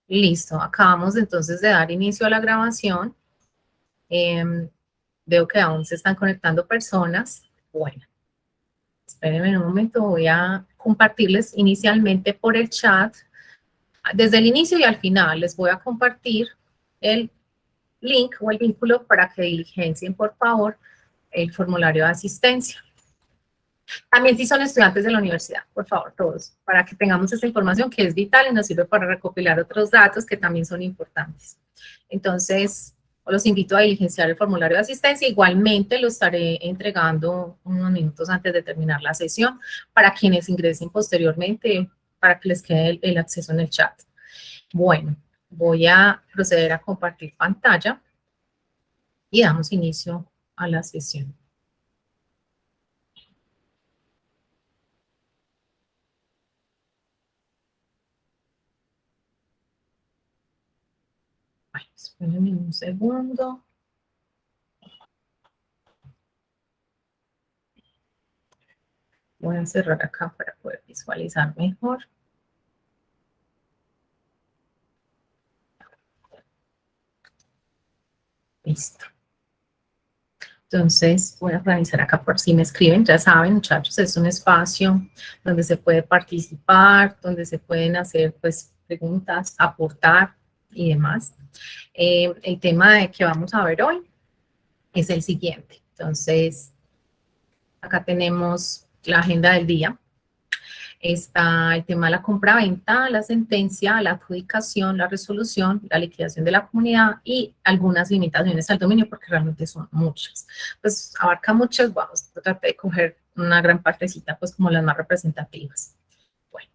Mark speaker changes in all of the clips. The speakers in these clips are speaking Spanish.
Speaker 1: Listo, acabamos entonces de dar inicio a la grabación. Veo que aún se están conectando personas. Bueno, espérenme un momento, voy a compartirles inicialmente por el chat. Desde el inicio y al final les voy a compartir el link o el vínculo para que diligencien, por favor, el formulario de asistencia. También si son estudiantes de la universidad, por favor, todos, para que tengamos esta información que es vital y nos sirve para recopilar otros datos que también son importantes. Entonces, los invito a diligenciar el formulario de asistencia. Igualmente lo estaré entregando unos minutos antes de terminar la sesión para quienes ingresen posteriormente, para que les quede el acceso en el chat. Bueno, voy a proceder a compartir pantalla y damos inicio a la sesión. Espérenme un segundo. Voy a cerrar acá para poder visualizar mejor. Listo. Entonces, voy a organizar acá por si me escriben. Ya saben, muchachos, es un espacio donde se puede participar, donde se pueden hacer pues, preguntas, aportar y demás. El tema de que vamos a ver hoy es el siguiente. Entonces, acá tenemos la agenda del día. Está el tema de la compra-venta, la sentencia, la adjudicación, la resolución, la liquidación de la comunidad y algunas limitaciones al dominio, porque realmente son muchas. Pues abarca muchas, vamos a tratar de coger una gran partecita, pues como las más representativas. Bueno,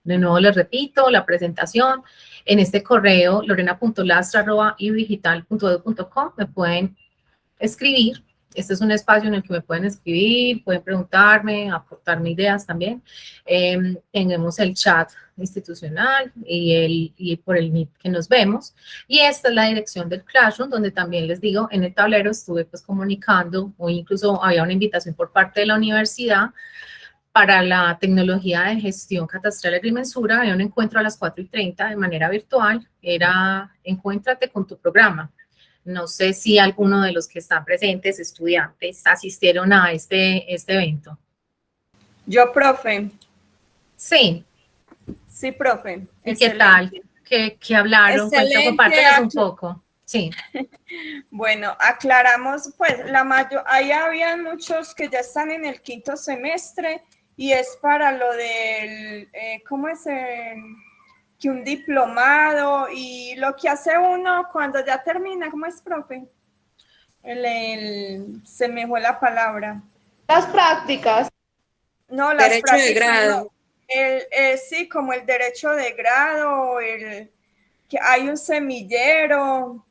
Speaker 1: de nuevo les repito, la presentación en este correo lorena.lastra@idigital.edu.com me pueden escribir. Este es un espacio en el que me pueden escribir, pueden preguntarme, aportarme ideas también. Tenemos el chat institucional y por el Meet que nos vemos. Y esta es la dirección del Classroom, donde también les digo, en el tablero estuve pues comunicando, o incluso había una invitación por parte de la universidad para la tecnología de gestión catastral y agrimensura. Había un encuentro a las 4:30 de manera virtual, era Encuéntrate con tu programa. No sé si alguno de los que están presentes, estudiantes, asistieron a este evento.
Speaker 2: Yo, profe.
Speaker 1: Sí.
Speaker 2: Sí, profe.
Speaker 1: ¿Y qué tal? ¿Qué hablaron?
Speaker 2: Excelente.
Speaker 1: Compártenos un poco. Sí.
Speaker 2: Bueno, aclaramos, pues, ahí habían muchos que ya están en el 5º semestre y es para lo del, ¿cómo es? Que un diplomado y lo que hace uno cuando ya termina, ¿cómo es, profe? Se me fue la palabra.
Speaker 3: Las prácticas.
Speaker 2: No, las
Speaker 3: derecho
Speaker 2: prácticas.
Speaker 3: De grado.
Speaker 2: No. Sí, como el derecho de grado, que hay un semillero.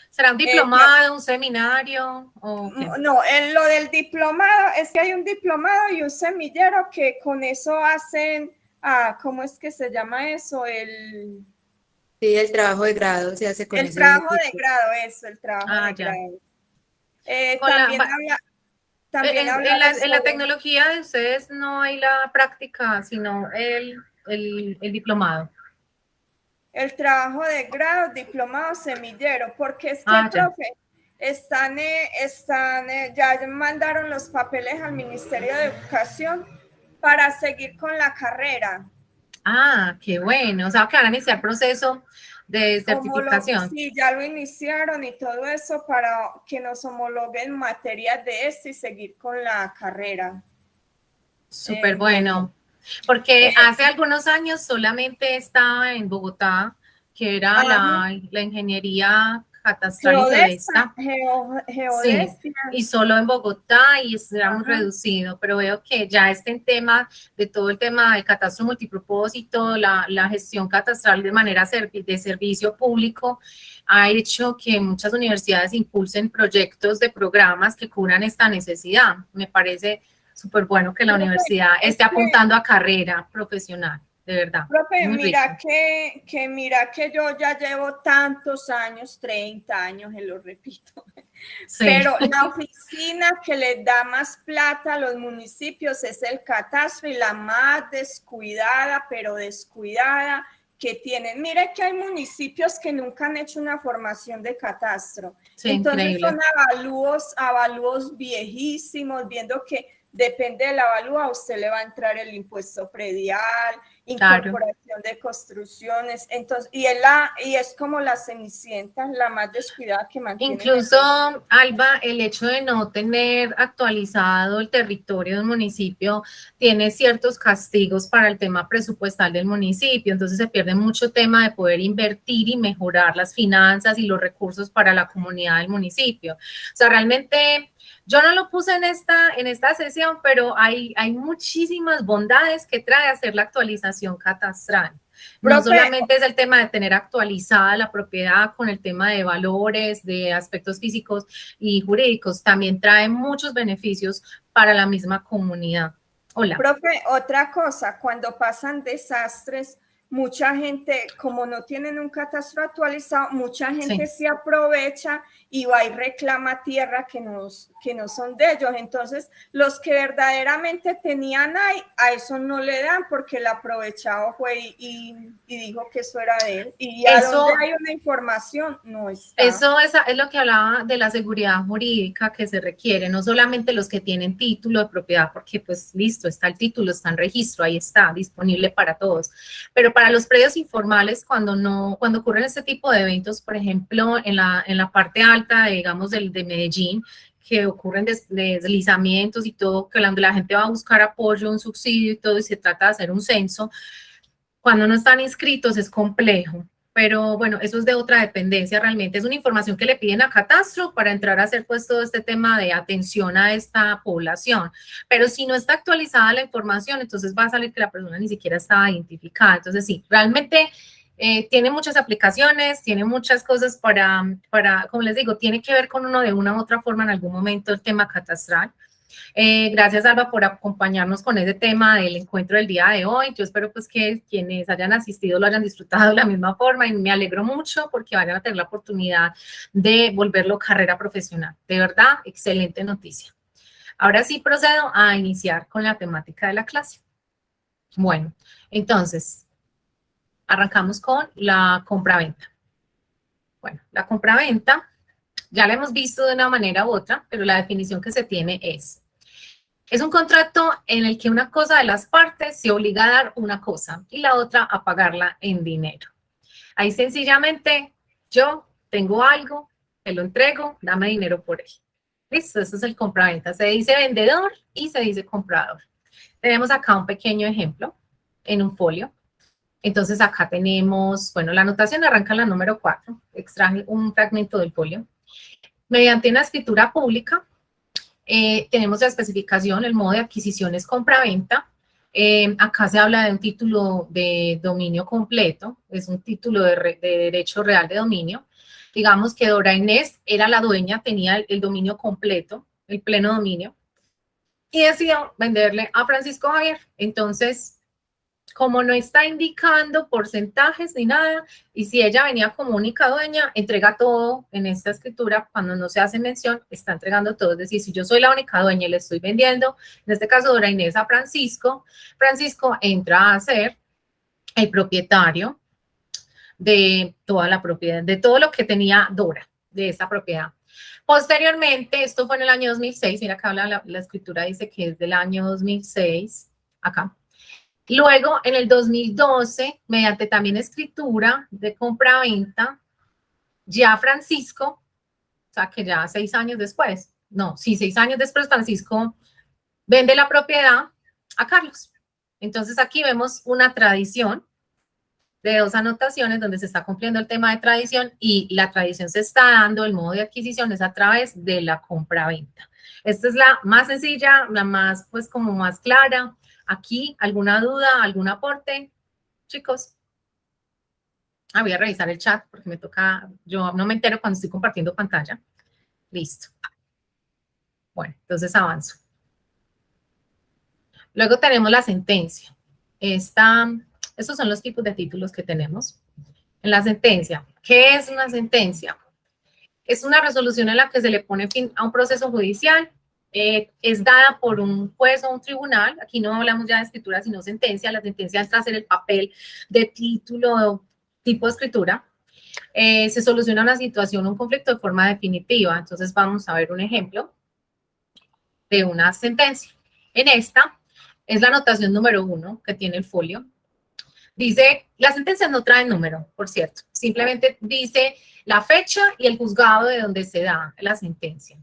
Speaker 1: ¿Será un diplomado, un seminario? ¿O qué?
Speaker 2: No, lo del diplomado es que hay un diplomado y un semillero que con eso hacen, ¿cómo es que se llama eso?
Speaker 3: Sí, el trabajo de grado se hace con
Speaker 2: el
Speaker 3: ese
Speaker 2: trabajo
Speaker 3: tipo.
Speaker 2: de grado, eso, el trabajo de grado. También habla
Speaker 1: en la tecnología de ustedes no hay la práctica, sino el diplomado.
Speaker 2: El trabajo de grado, diplomado, semillero, porque es que, profe, ya mandaron los papeles al Ministerio de Educación para seguir con la carrera.
Speaker 1: Ah, qué bueno. O sea, que van a iniciar proceso de certificación.
Speaker 2: Sí, ya lo iniciaron y todo eso para que nos homologuen materias de esto y seguir con la carrera.
Speaker 1: Súper bueno. Porque hace algunos años solamente estaba en Bogotá, que era la ingeniería catastral y geodesta.
Speaker 2: Geodestia.
Speaker 1: Sí, y solo en Bogotá y era muy reducido, pero veo que ya este tema de todo el tema del catastro multipropósito, la gestión catastral de manera de servicio público, ha hecho que muchas universidades impulsen proyectos de programas que cubran esta necesidad. Me parece súper bueno que la universidad esté apuntando a carrera profesional, de verdad.
Speaker 2: Profe, mira que yo ya llevo tantos años, 30 años, lo repito, sí. Pero la oficina que le da más plata a los municipios es el catastro y la más descuidada, pero descuidada, que tienen. Mire que hay municipios que nunca han hecho una formación de catastro.
Speaker 1: Sí,
Speaker 2: Entonces
Speaker 1: increíble.
Speaker 2: son avalúos viejísimos, viendo que depende del avalúo, a usted le va a entrar el impuesto predial, incorporación de construcciones, entonces, y es como la cenicienta, la más descuidada que mantiene.
Speaker 1: Incluso, Alba, el hecho de no tener actualizado el territorio del municipio tiene ciertos castigos para el tema presupuestal del municipio, entonces se pierde mucho tema de poder invertir y mejorar las finanzas y los recursos para la comunidad del municipio. O sea, realmente yo no lo puse en esta sesión, pero hay muchísimas bondades que trae hacer la actualización catastral. No solamente es el tema de tener actualizada la propiedad con el tema de valores, de aspectos físicos y jurídicos, también trae muchos beneficios para la misma comunidad. Hola.
Speaker 2: Profe, otra cosa, cuando pasan desastres, mucha gente, como no tienen un catastro actualizado, mucha gente se aprovecha y va y reclama tierra que no son de ellos. Entonces, los que verdaderamente tenían ahí, a eso no le dan porque el aprovechado fue y dijo que eso era de él. Y a donde hay una información, no está.
Speaker 1: Eso es lo que hablaba de la seguridad jurídica que se requiere, no solamente los que tienen título de propiedad, porque pues listo, está el título, está en registro, ahí está, disponible para todos, pero para los predios informales, cuando ocurren este tipo de eventos, por ejemplo, en la parte alta, digamos, de Medellín, que ocurren deslizamientos y todo, que la gente va a buscar apoyo, un subsidio y todo, y se trata de hacer un censo, cuando no están inscritos es complejo. Pero bueno, eso es de otra dependencia realmente, es una información que le piden a Catastro para entrar a hacer pues todo este tema de atención a esta población, pero si no está actualizada la información, entonces va a salir que la persona ni siquiera está identificada. Entonces sí, realmente tiene muchas aplicaciones, tiene muchas cosas para, como les digo, tiene que ver con uno de una u otra forma en algún momento el tema catastral. Gracias, Alba, por acompañarnos con ese tema del encuentro del día de hoy. Yo espero pues que quienes hayan asistido lo hayan disfrutado de la misma forma y me alegro mucho porque vayan a tener la oportunidad de volverlo carrera profesional. De verdad, excelente noticia. Ahora sí procedo a iniciar con la temática de la clase. Bueno, entonces, arrancamos con la compraventa. Bueno, la compraventa ya la hemos visto de una manera u otra, pero la definición que se tiene es un contrato en el que una cosa de las partes se obliga a dar una cosa y la otra a pagarla en dinero. Ahí sencillamente yo tengo algo, te lo entrego, dame dinero por él. Listo, eso es el compraventa. Se dice vendedor y se dice comprador. Tenemos acá un pequeño ejemplo en un folio. Entonces acá tenemos, bueno, la anotación arranca en la número 4. Extraje un fragmento del folio. Mediante una escritura pública, tenemos la especificación, el modo de adquisición es compra-venta. Acá se habla de un título de dominio completo, es un título de derecho real de dominio. Digamos que Dora Inés era la dueña, tenía el dominio completo, el pleno dominio, y decidió venderle a Francisco Javier. Entonces, como no está indicando porcentajes ni nada, y si ella venía como única dueña, entrega todo en esta escritura, cuando no se hace mención, está entregando todo, es decir, si yo soy la única dueña y le estoy vendiendo, en este caso Dora Inés a Francisco, Francisco entra a ser el propietario de toda la propiedad, de todo lo que tenía Dora, de esta propiedad. Posteriormente, esto fue en el año 2006, mira acá la escritura dice que es del año 2006, acá. Luego, en el 2012, mediante también escritura de compra-venta, ya Francisco, o sea que ya 6 años después, 6 años después, Francisco vende la propiedad a Carlos. Entonces aquí vemos una tradición de 2 anotaciones donde se está cumpliendo el tema de tradición y la tradición se está dando, el modo de adquisición es a través de la compra-venta. Esta es la más sencilla, la más, pues como más clara. Aquí, ¿alguna duda, algún aporte, chicos? Voy a revisar el chat porque me toca, yo no me entero cuando estoy compartiendo pantalla. Listo. Bueno, entonces avanzo. Luego tenemos la sentencia. Estos son los tipos de títulos que tenemos. En la sentencia, ¿qué es una sentencia? Es una resolución en la que se le pone fin a un proceso judicial es dada por un juez o un tribunal. Aquí no hablamos ya de escritura, sino sentencia. La sentencia entra a ser el papel de título, tipo de escritura. Se soluciona una situación, un conflicto de forma definitiva. Entonces vamos a ver un ejemplo de una sentencia. En esta es la anotación número 1 que tiene el folio. Dice, las sentencias no traen número, por cierto. Simplemente dice la fecha y el juzgado de donde se da la sentencia.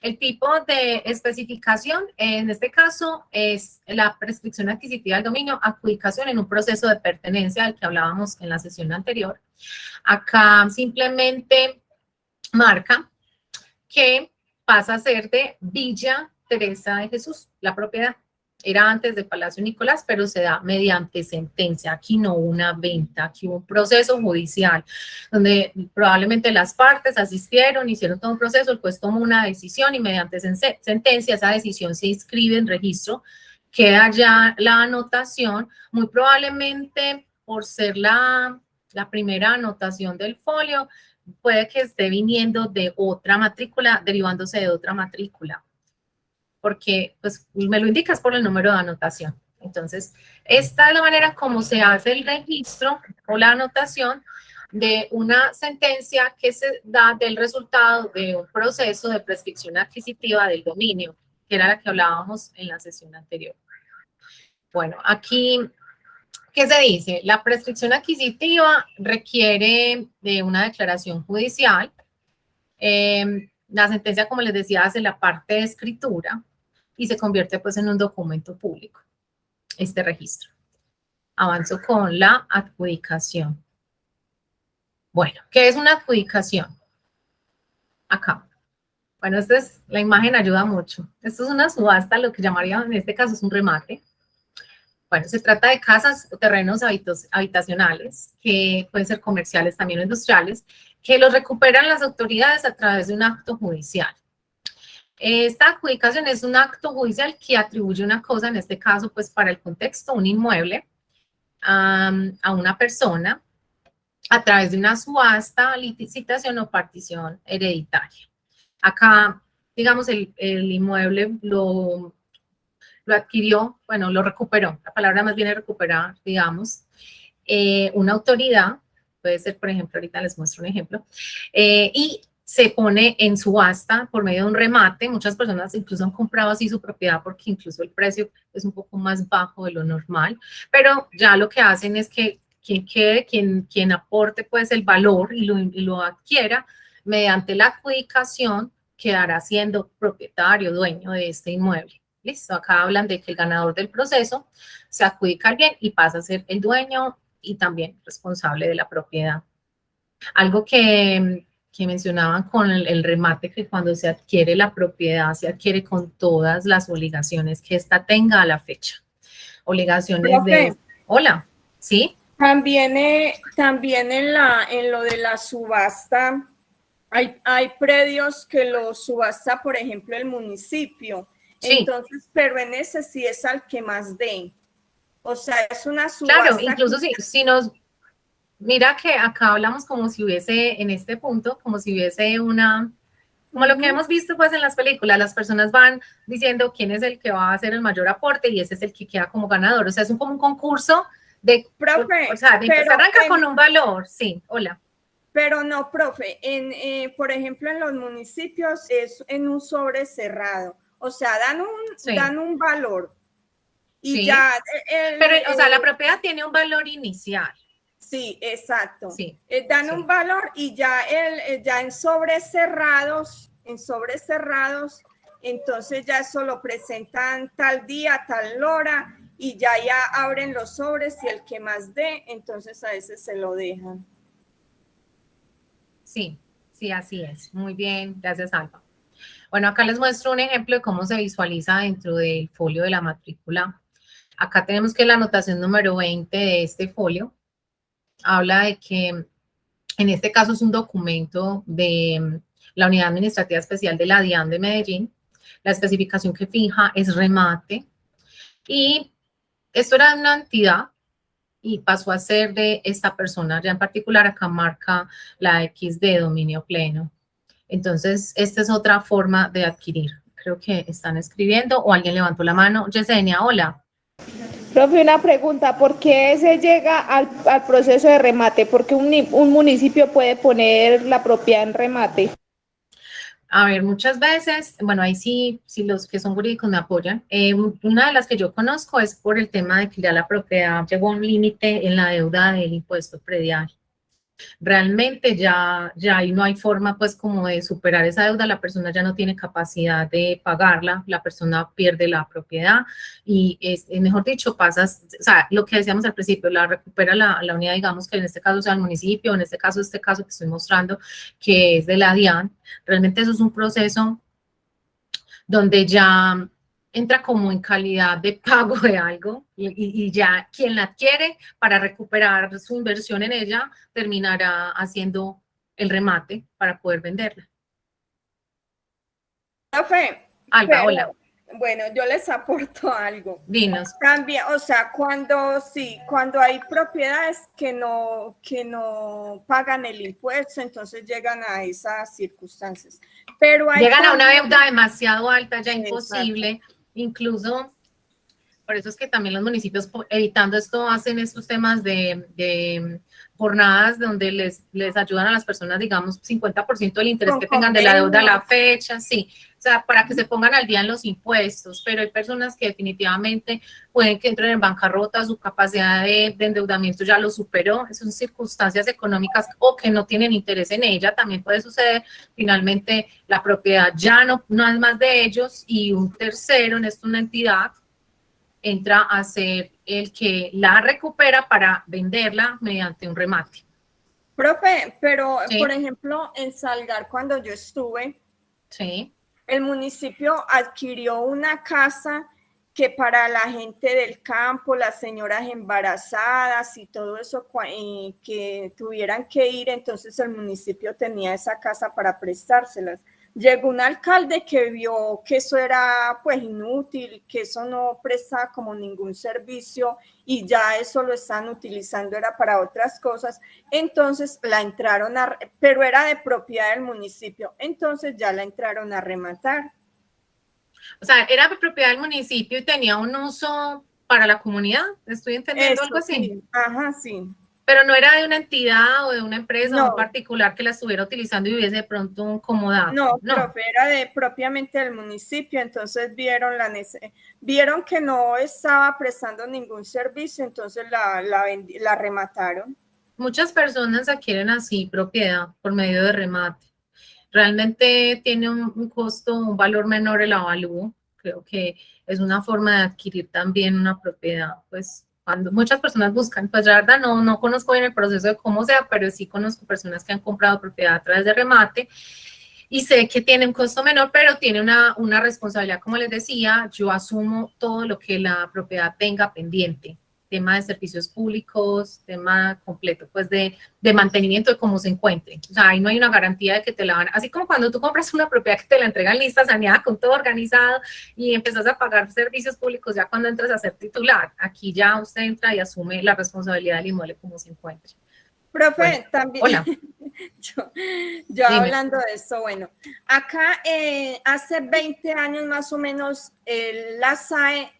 Speaker 1: El tipo de especificación, en este caso, es la prescripción adquisitiva del dominio, adjudicación en un proceso de pertenencia del que hablábamos en la sesión anterior. Acá simplemente marca que pasa a ser de Villa Teresa de Jesús, la propiedad. Era antes de Palacio Nicolás, pero se da mediante sentencia. Aquí no una venta, aquí hubo un proceso judicial donde probablemente las partes asistieron, hicieron todo un proceso, el juez tomó una decisión y mediante sentencia esa decisión se inscribe en registro, queda ya la anotación, muy probablemente por ser la primera anotación del folio, puede que esté viniendo de otra matrícula, derivándose de otra matrícula, porque pues me lo indicas por el número de anotación. Entonces, esta es la manera como se hace el registro o la anotación de una sentencia que se da del resultado de un proceso de prescripción adquisitiva del dominio, que era la que hablábamos en la sesión anterior. Bueno, aquí, ¿qué se dice? La prescripción adquisitiva requiere de una declaración judicial. La sentencia, como les decía, hace la parte de escritura y se convierte pues en un documento público, este registro. Avanzo con la adjudicación. Bueno, ¿qué es una adjudicación? Acá. Bueno, esta es, la imagen ayuda mucho. Esto es una subasta, lo que llamaría en este caso es un remate. Bueno, se trata de casas o terrenos habitacionales, que pueden ser comerciales también o industriales, que los recuperan las autoridades a través de un acto judicial. Esta adjudicación es un acto judicial que atribuye una cosa, en este caso, pues para el contexto, un inmueble, a una persona a través de una subasta, licitación o partición hereditaria. Acá, digamos, el inmueble lo adquirió, bueno, lo recuperó, la palabra más bien es recuperar, digamos, una autoridad, puede ser, por ejemplo, ahorita les muestro un ejemplo, y se pone en subasta por medio de un remate. Muchas personas incluso han comprado así su propiedad porque incluso el precio es un poco más bajo de lo normal, pero ya lo que hacen es que quien aporte pues el valor y lo adquiera mediante la adjudicación quedará siendo propietario, dueño de este inmueble. Listo, acá hablan de que el ganador del proceso se adjudica el bien y pasa a ser el dueño y también responsable de la propiedad. Algo que mencionaban con el remate, que cuando se adquiere la propiedad, se adquiere con todas las obligaciones que ésta tenga a la fecha. Obligaciones de... Hola, ¿sí?
Speaker 2: También en lo de la subasta, hay predios que los subasta, por ejemplo, el municipio. Sí. Entonces, pero en ese sí es al que más dé. O sea, es una subasta.
Speaker 1: Claro, incluso si nos... Mira que acá hablamos como si hubiese, en este punto, como si hubiese una... Como lo que hemos visto pues en las películas, las personas van diciendo quién es el que va a hacer el mayor aporte y ese es el que queda como ganador. O sea, es como un concurso de...
Speaker 2: Profe,
Speaker 1: o sea, se arranca con un valor. Sí, hola.
Speaker 2: Pero no, profe, por ejemplo, en los municipios es en un sobre cerrado. O sea, dan un valor. Y
Speaker 1: sí.
Speaker 2: ya...
Speaker 1: Pero, o sea, la propiedad tiene un valor inicial.
Speaker 2: Sí, exacto.
Speaker 1: Sí,
Speaker 2: dan un valor y ya, ya en sobres cerrados, entonces ya eso lo presentan tal día, tal hora, y ya abren los sobres y el que más dé, entonces a ese se lo dejan.
Speaker 1: Sí, sí, así es. Muy bien, gracias, Alba. Bueno, acá les muestro un ejemplo de cómo se visualiza dentro del folio de la matrícula. Acá tenemos que la anotación número 20 de este folio habla de que en este caso es un documento de la Unidad Administrativa Especial de la DIAN de Medellín. La especificación que fija es remate y esto era una entidad y pasó a ser de esta persona ya en particular. Acá marca la X de dominio pleno. Entonces, esta es otra forma de adquirir creo que están escribiendo o alguien levantó la mano. Yesenia, hola.
Speaker 4: Profe, una pregunta, ¿por qué se llega al proceso de remate? ¿Por qué un municipio puede poner la propiedad en remate?
Speaker 1: A ver, muchas veces, bueno, ahí sí, los que son jurídicos me apoyan. Una de las que yo conozco es por el tema de que ya la propiedad llegó a un límite en la deuda del impuesto predial. Realmente ya ahí no hay forma pues como de superar esa deuda, la persona ya no tiene capacidad de pagarla, la persona pierde la propiedad y mejor dicho, pasas, o sea, lo que decíamos al principio, la recupera la unidad, digamos que en este caso sea el municipio, en este caso que estoy mostrando, que es de la DIAN. Realmente eso es un proceso donde ya entra como en calidad de pago de algo y ya quien la adquiere para recuperar su inversión en ella terminará haciendo el remate para poder venderla.
Speaker 2: Profe,
Speaker 1: Alba, hola.
Speaker 2: Bueno, yo les aporto algo.
Speaker 1: Dinos.
Speaker 2: También, o sea, cuando hay propiedades que no pagan el impuesto, entonces llegan a esas circunstancias. Pero
Speaker 1: llegan a una deuda demasiado alta, ya imposible.
Speaker 2: Exacto.
Speaker 1: Incluso, por eso es que también los municipios, evitando esto, hacen estos temas de jornadas donde les ayudan a las personas, digamos, 50% del interés que tengan de la deuda a la fecha, sí, o sea, para que se pongan al día en los impuestos, pero hay personas que definitivamente pueden que entren en bancarrota, su capacidad de endeudamiento ya lo superó, son circunstancias económicas o que no tienen interés en ella, también puede suceder, finalmente la propiedad ya no es más de ellos y un tercero, en esto una entidad, entra a ser el que la recupera para venderla mediante un remate.
Speaker 2: Profe, pero
Speaker 1: sí.
Speaker 2: Por ejemplo, en Salgar, cuando yo estuve,
Speaker 1: sí.
Speaker 2: El municipio adquirió una casa que para la gente del campo, las señoras embarazadas y todo eso, que tuvieran que ir, entonces el municipio tenía esa casa para prestárselas. Llegó un alcalde que vio que eso era pues inútil, que eso no prestaba como ningún servicio y ya eso lo están utilizando, era para otras cosas. Entonces la entraron pero era de propiedad del municipio, entonces ya la entraron a rematar.
Speaker 1: O sea, era de propiedad del municipio y tenía un uso para la comunidad, ¿estoy entendiendo algo así?
Speaker 2: Sí. Ajá, sí.
Speaker 1: Pero no era de una entidad o de una empresa
Speaker 2: No.
Speaker 1: o un particular que la estuviera utilizando y hubiese de pronto un comodato.
Speaker 2: No, profe, era propiamente del municipio, entonces vieron que no estaba prestando ningún servicio, entonces la remataron.
Speaker 1: Muchas personas adquieren así propiedad por medio de remate. Realmente tiene un costo, un valor menor el avalúo. Creo que es una forma de adquirir también una propiedad, pues cuando muchas personas buscan, pues la verdad no conozco bien el proceso de cómo sea, pero sí conozco personas que han comprado propiedad a través de remate y sé que tiene un costo menor, pero tiene una responsabilidad, como les decía, yo asumo todo lo que la propiedad tenga pendiente, tema de servicios públicos, tema completo, pues de mantenimiento de cómo se encuentre. O sea, ahí no hay una garantía de que te la van, así como cuando tú compras una propiedad que te la entregan lista, saneada, con todo organizado y empezás a pagar servicios públicos ya cuando entras a ser titular. Aquí ya usted entra y asume la responsabilidad del inmueble como se encuentre.
Speaker 2: Profe,
Speaker 1: bueno,
Speaker 2: también,
Speaker 1: hola.
Speaker 2: yo hablando de esto, bueno, acá hace 20 años más o menos la SAE,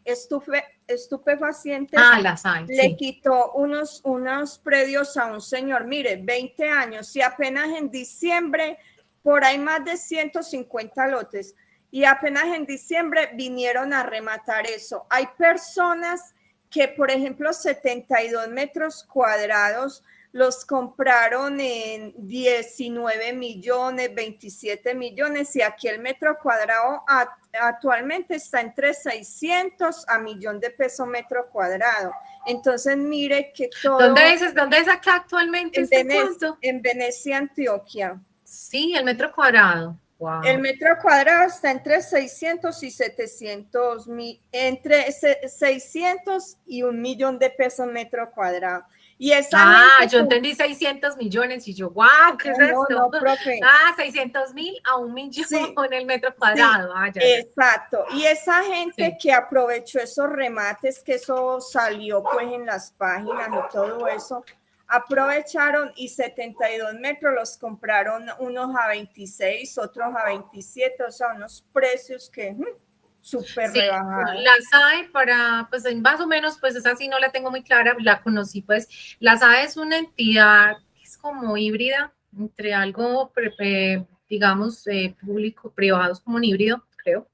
Speaker 2: estupefacientes,
Speaker 1: la SAE,
Speaker 2: le sí. Quitó unos predios a un señor, mire, 20 años y apenas en diciembre, por ahí más de 150 lotes y apenas en diciembre vinieron a rematar eso. Hay personas que, por ejemplo, 72 metros cuadrados, los compraron en 19 millones, 27 millones y aquí el metro cuadrado actualmente está entre 600 a 1.000.000 de pesos metro cuadrado. Entonces, mire que todo...
Speaker 1: ¿Dónde es acá actualmente?
Speaker 2: En Venecia, Antioquia.
Speaker 1: Sí, el metro cuadrado. Wow.
Speaker 2: El metro cuadrado está entre 600 y 700 mil, entre 600 y 1.000.000 de pesos metro cuadrado. Y esa
Speaker 1: yo entendí 600 millones y yo, wow, ¿qué es esto?
Speaker 2: No, profe.
Speaker 1: 600.000 a 1.000.000
Speaker 2: sí,
Speaker 1: en el metro cuadrado.
Speaker 2: Sí, exacto. Y esa gente que aprovechó esos remates, que eso salió pues en las páginas y todo eso, aprovecharon y 72 metros los compraron unos a 26, otros a 27, o sea, unos precios que súper
Speaker 1: Sí,
Speaker 2: rebajados.
Speaker 1: la SAE para, pues más o menos, pues esa sí no la tengo muy clara, la conocí, pues la SAE es una entidad que es como híbrida entre algo, digamos, público, privado, es como un híbrido, creo.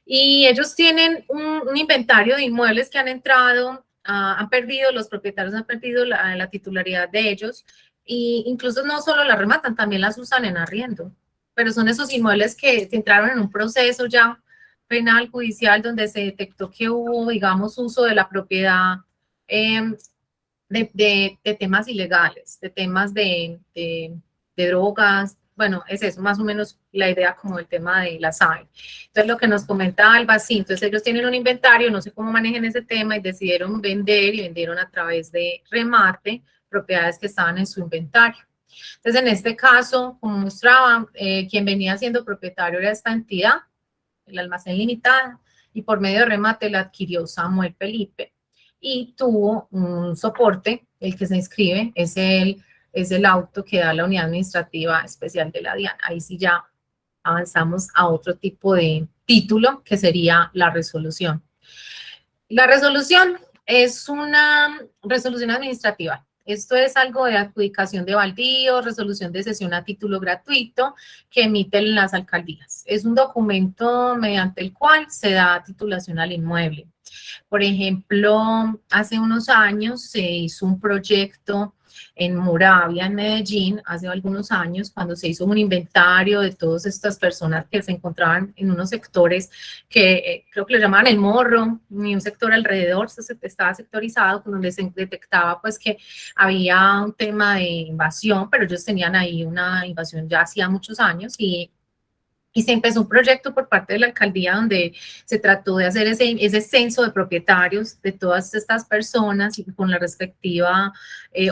Speaker 1: Y ellos tienen un inventario de inmuebles que han entrado, han perdido, los propietarios han perdido la titularidad de ellos, e incluso no solo las rematan, también las usan en arriendo, pero son esos inmuebles que entraron en un proceso ya penal, judicial, donde se detectó que hubo, digamos, uso de la propiedad de temas ilegales, de temas de drogas. Bueno, es eso, más o menos la idea como el tema de la SAE. Entonces, lo que nos comenta Alba, sí, entonces ellos tienen un inventario, no sé cómo manejan ese tema y decidieron vender y vendieron a través de remate propiedades que estaban en su inventario. Entonces, en este caso, como mostraba, quien venía siendo propietario era esta entidad, el Almacén Limitada, y por medio de remate la adquirió Samuel Felipe y tuvo un soporte, el que se inscribe es el auto que da la Unidad Administrativa Especial de la DIAN. Ahí sí ya avanzamos a otro tipo de título, que sería la resolución. La resolución es una resolución administrativa. Esto es algo de adjudicación de baldío, resolución de cesión a título gratuito que emiten las alcaldías. Es un documento mediante el cual se da titulación al inmueble. Por ejemplo, hace unos años se hizo un proyecto en Moravia, en Medellín, hace algunos años, cuando se hizo un inventario de todas estas personas que se encontraban en unos sectores que creo que le llamaban el Morro, y un sector alrededor, estaba sectorizado, donde se detectaba pues que había un tema de invasión, pero ellos tenían ahí una invasión ya hacía muchos años y se empezó un proyecto por parte de la alcaldía donde se trató de hacer ese censo de propietarios de todas estas personas y con la respectiva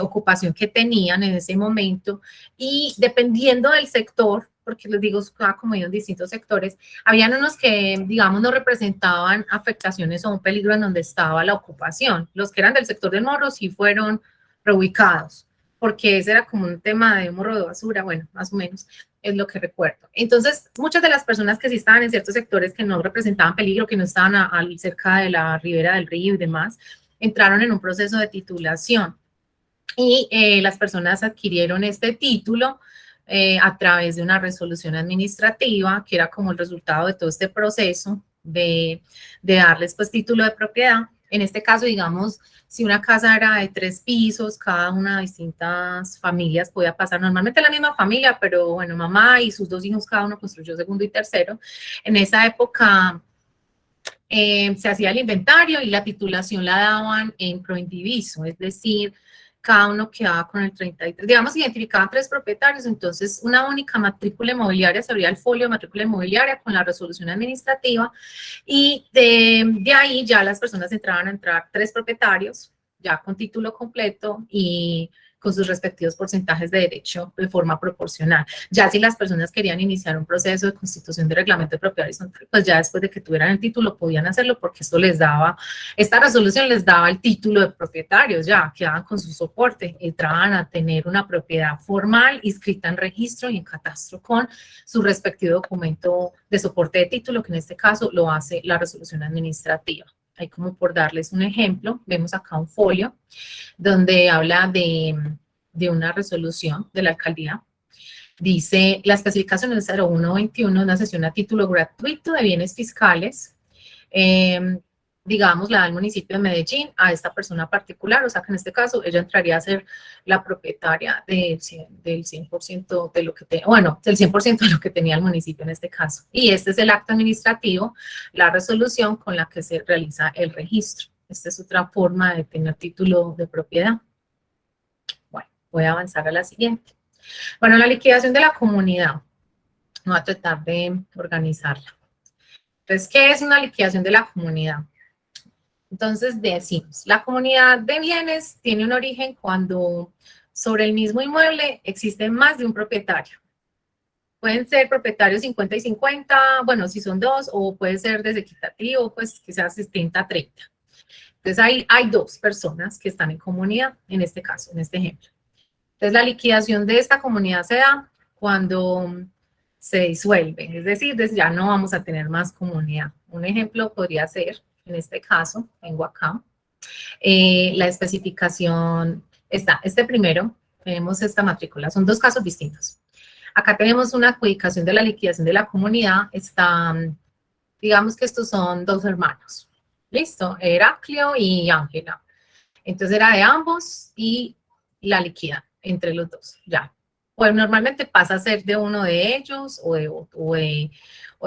Speaker 1: ocupación que tenían en ese momento. Y dependiendo del sector, porque les digo, cada comunidad en distintos sectores, habían unos que, digamos, no representaban afectaciones o un peligro en donde estaba la ocupación. Los que eran del sector del Morro sí fueron reubicados, porque ese era como un tema de morro de basura, bueno, más o menos es lo que recuerdo. Entonces, muchas de las personas que sí estaban en ciertos sectores que no representaban peligro, que no estaban cerca de la ribera del río y demás, entraron en un proceso de titulación y las personas adquirieron este título a través de una resolución administrativa, que era como el resultado de todo este proceso de darles pues título de propiedad. En este caso, digamos, si una casa era de 3 pisos, cada una de distintas familias podía pasar, normalmente la misma familia, pero bueno, mamá y sus 2 hijos, cada uno construyó segundo y tercero. En esa época se hacía el inventario y la titulación la daban en proindiviso, es decir, cada uno quedaba con el 33, digamos, identificaban 3 propietarios, entonces una única matrícula inmobiliaria, se abría el folio de matrícula inmobiliaria con la resolución administrativa y de ahí ya las personas entraban a entrar 3 propietarios, ya con título completo y con sus respectivos porcentajes de derecho de forma proporcional. Ya si las personas querían iniciar un proceso de constitución de reglamento de propiedad horizontal, pues ya después de que tuvieran el título podían hacerlo porque esto les daba, esta resolución les daba el título de propietarios, ya quedaban con su soporte, entraban a tener una propiedad formal inscrita en registro y en catastro con su respectivo documento de soporte de título, que en este caso lo hace la resolución administrativa. Ahí como por darles un ejemplo, vemos acá un folio donde habla de una resolución de la alcaldía. Dice, la especificación es 0121, una cesión a título gratuito de bienes fiscales, digamos, la da el municipio de Medellín a esta persona particular, o sea que en este caso ella entraría a ser la propietaria del 100% de lo que tenía, bueno, del 100% de lo que tenía el municipio en este caso. Y este es el acto administrativo, la resolución con la que se realiza el registro. Esta es otra forma de tener título de propiedad. Bueno, voy a avanzar a la siguiente. Bueno, la liquidación de la comunidad. Voy a tratar de organizarla. Entonces, ¿qué es una liquidación de la comunidad? Entonces decimos, la comunidad de bienes tiene un origen cuando sobre el mismo inmueble existen más de un propietario. Pueden ser propietarios 50 y 50, bueno, si son 2, o puede ser desequitativo, pues que sea 70-30. Entonces hay dos personas que están en comunidad, en este caso, en este ejemplo. Entonces la liquidación de esta comunidad se da cuando se disuelve, es decir, ya no vamos a tener más comunidad. Un ejemplo podría ser, en este caso, tengo acá, la especificación está, este primero, tenemos esta matrícula, son dos casos distintos. Acá tenemos una adjudicación de la liquidación de la comunidad, está, digamos que estos son dos hermanos, ¿listo? Heraclio y Ángela. Entonces era de ambos y la liquida entre los dos, ya. Pues normalmente pasa a ser de uno de ellos o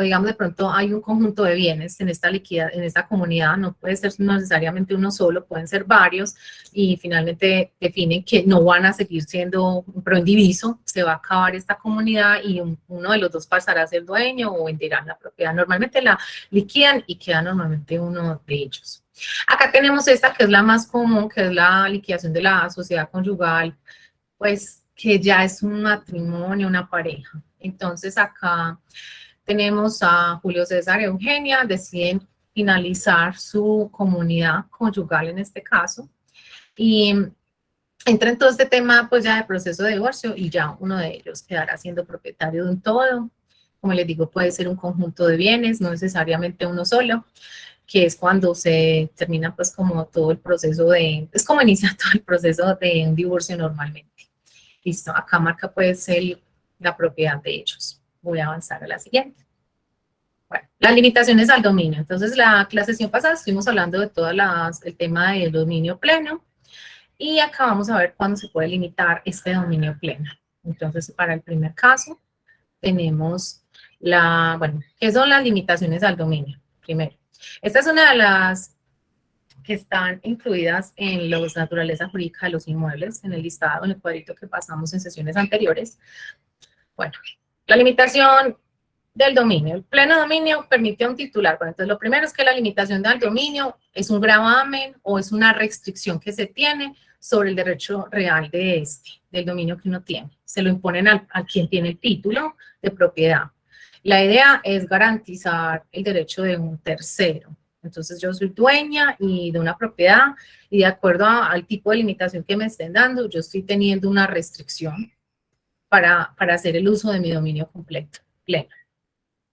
Speaker 1: digamos de pronto hay un conjunto de bienes en esta liquidez, en esta comunidad, no puede ser necesariamente uno solo, pueden ser varios y finalmente definen que no van a seguir siendo un proindiviso, se va a acabar esta comunidad y uno de los dos pasará a ser dueño o venderán la propiedad. Normalmente la liquidan y queda normalmente uno de ellos. Acá tenemos esta que es la más común, que es la liquidación de la sociedad conyugal, pues que ya es un matrimonio, una pareja. Entonces acá tenemos a Julio César y Eugenia, deciden finalizar su comunidad conyugal en este caso y entra en todo este tema pues ya de proceso de divorcio y ya uno de ellos quedará siendo propietario de un todo. Como les digo, puede ser un conjunto de bienes, no necesariamente uno solo, que es cuando se termina pues como todo el proceso es como inicia todo el proceso de un divorcio normalmente. Listo, acá marca pues la propiedad de ellos. Voy a avanzar a la siguiente. Bueno, las limitaciones al dominio. Entonces, la sesión pasada estuvimos hablando de todo el tema del dominio pleno y acá vamos a ver cuándo se puede limitar este dominio pleno. Entonces, para el primer caso, tenemos bueno, ¿qué son las limitaciones al dominio? Primero, esta es una de las que están incluidas en los naturaleza jurídica de los inmuebles, en el listado, en el cuadrito que pasamos en sesiones anteriores. Bueno, la limitación del dominio. El pleno dominio permite a un titular. Bueno, entonces lo primero es que la limitación del dominio es un gravamen o es una restricción que se tiene sobre el derecho real del dominio que uno tiene. Se lo imponen a quien tiene el título de propiedad. La idea es garantizar el derecho de un tercero. Entonces yo soy dueña y de una propiedad y de acuerdo al tipo de limitación que me estén dando, yo estoy teniendo una restricción para hacer el uso de mi dominio completo, pleno.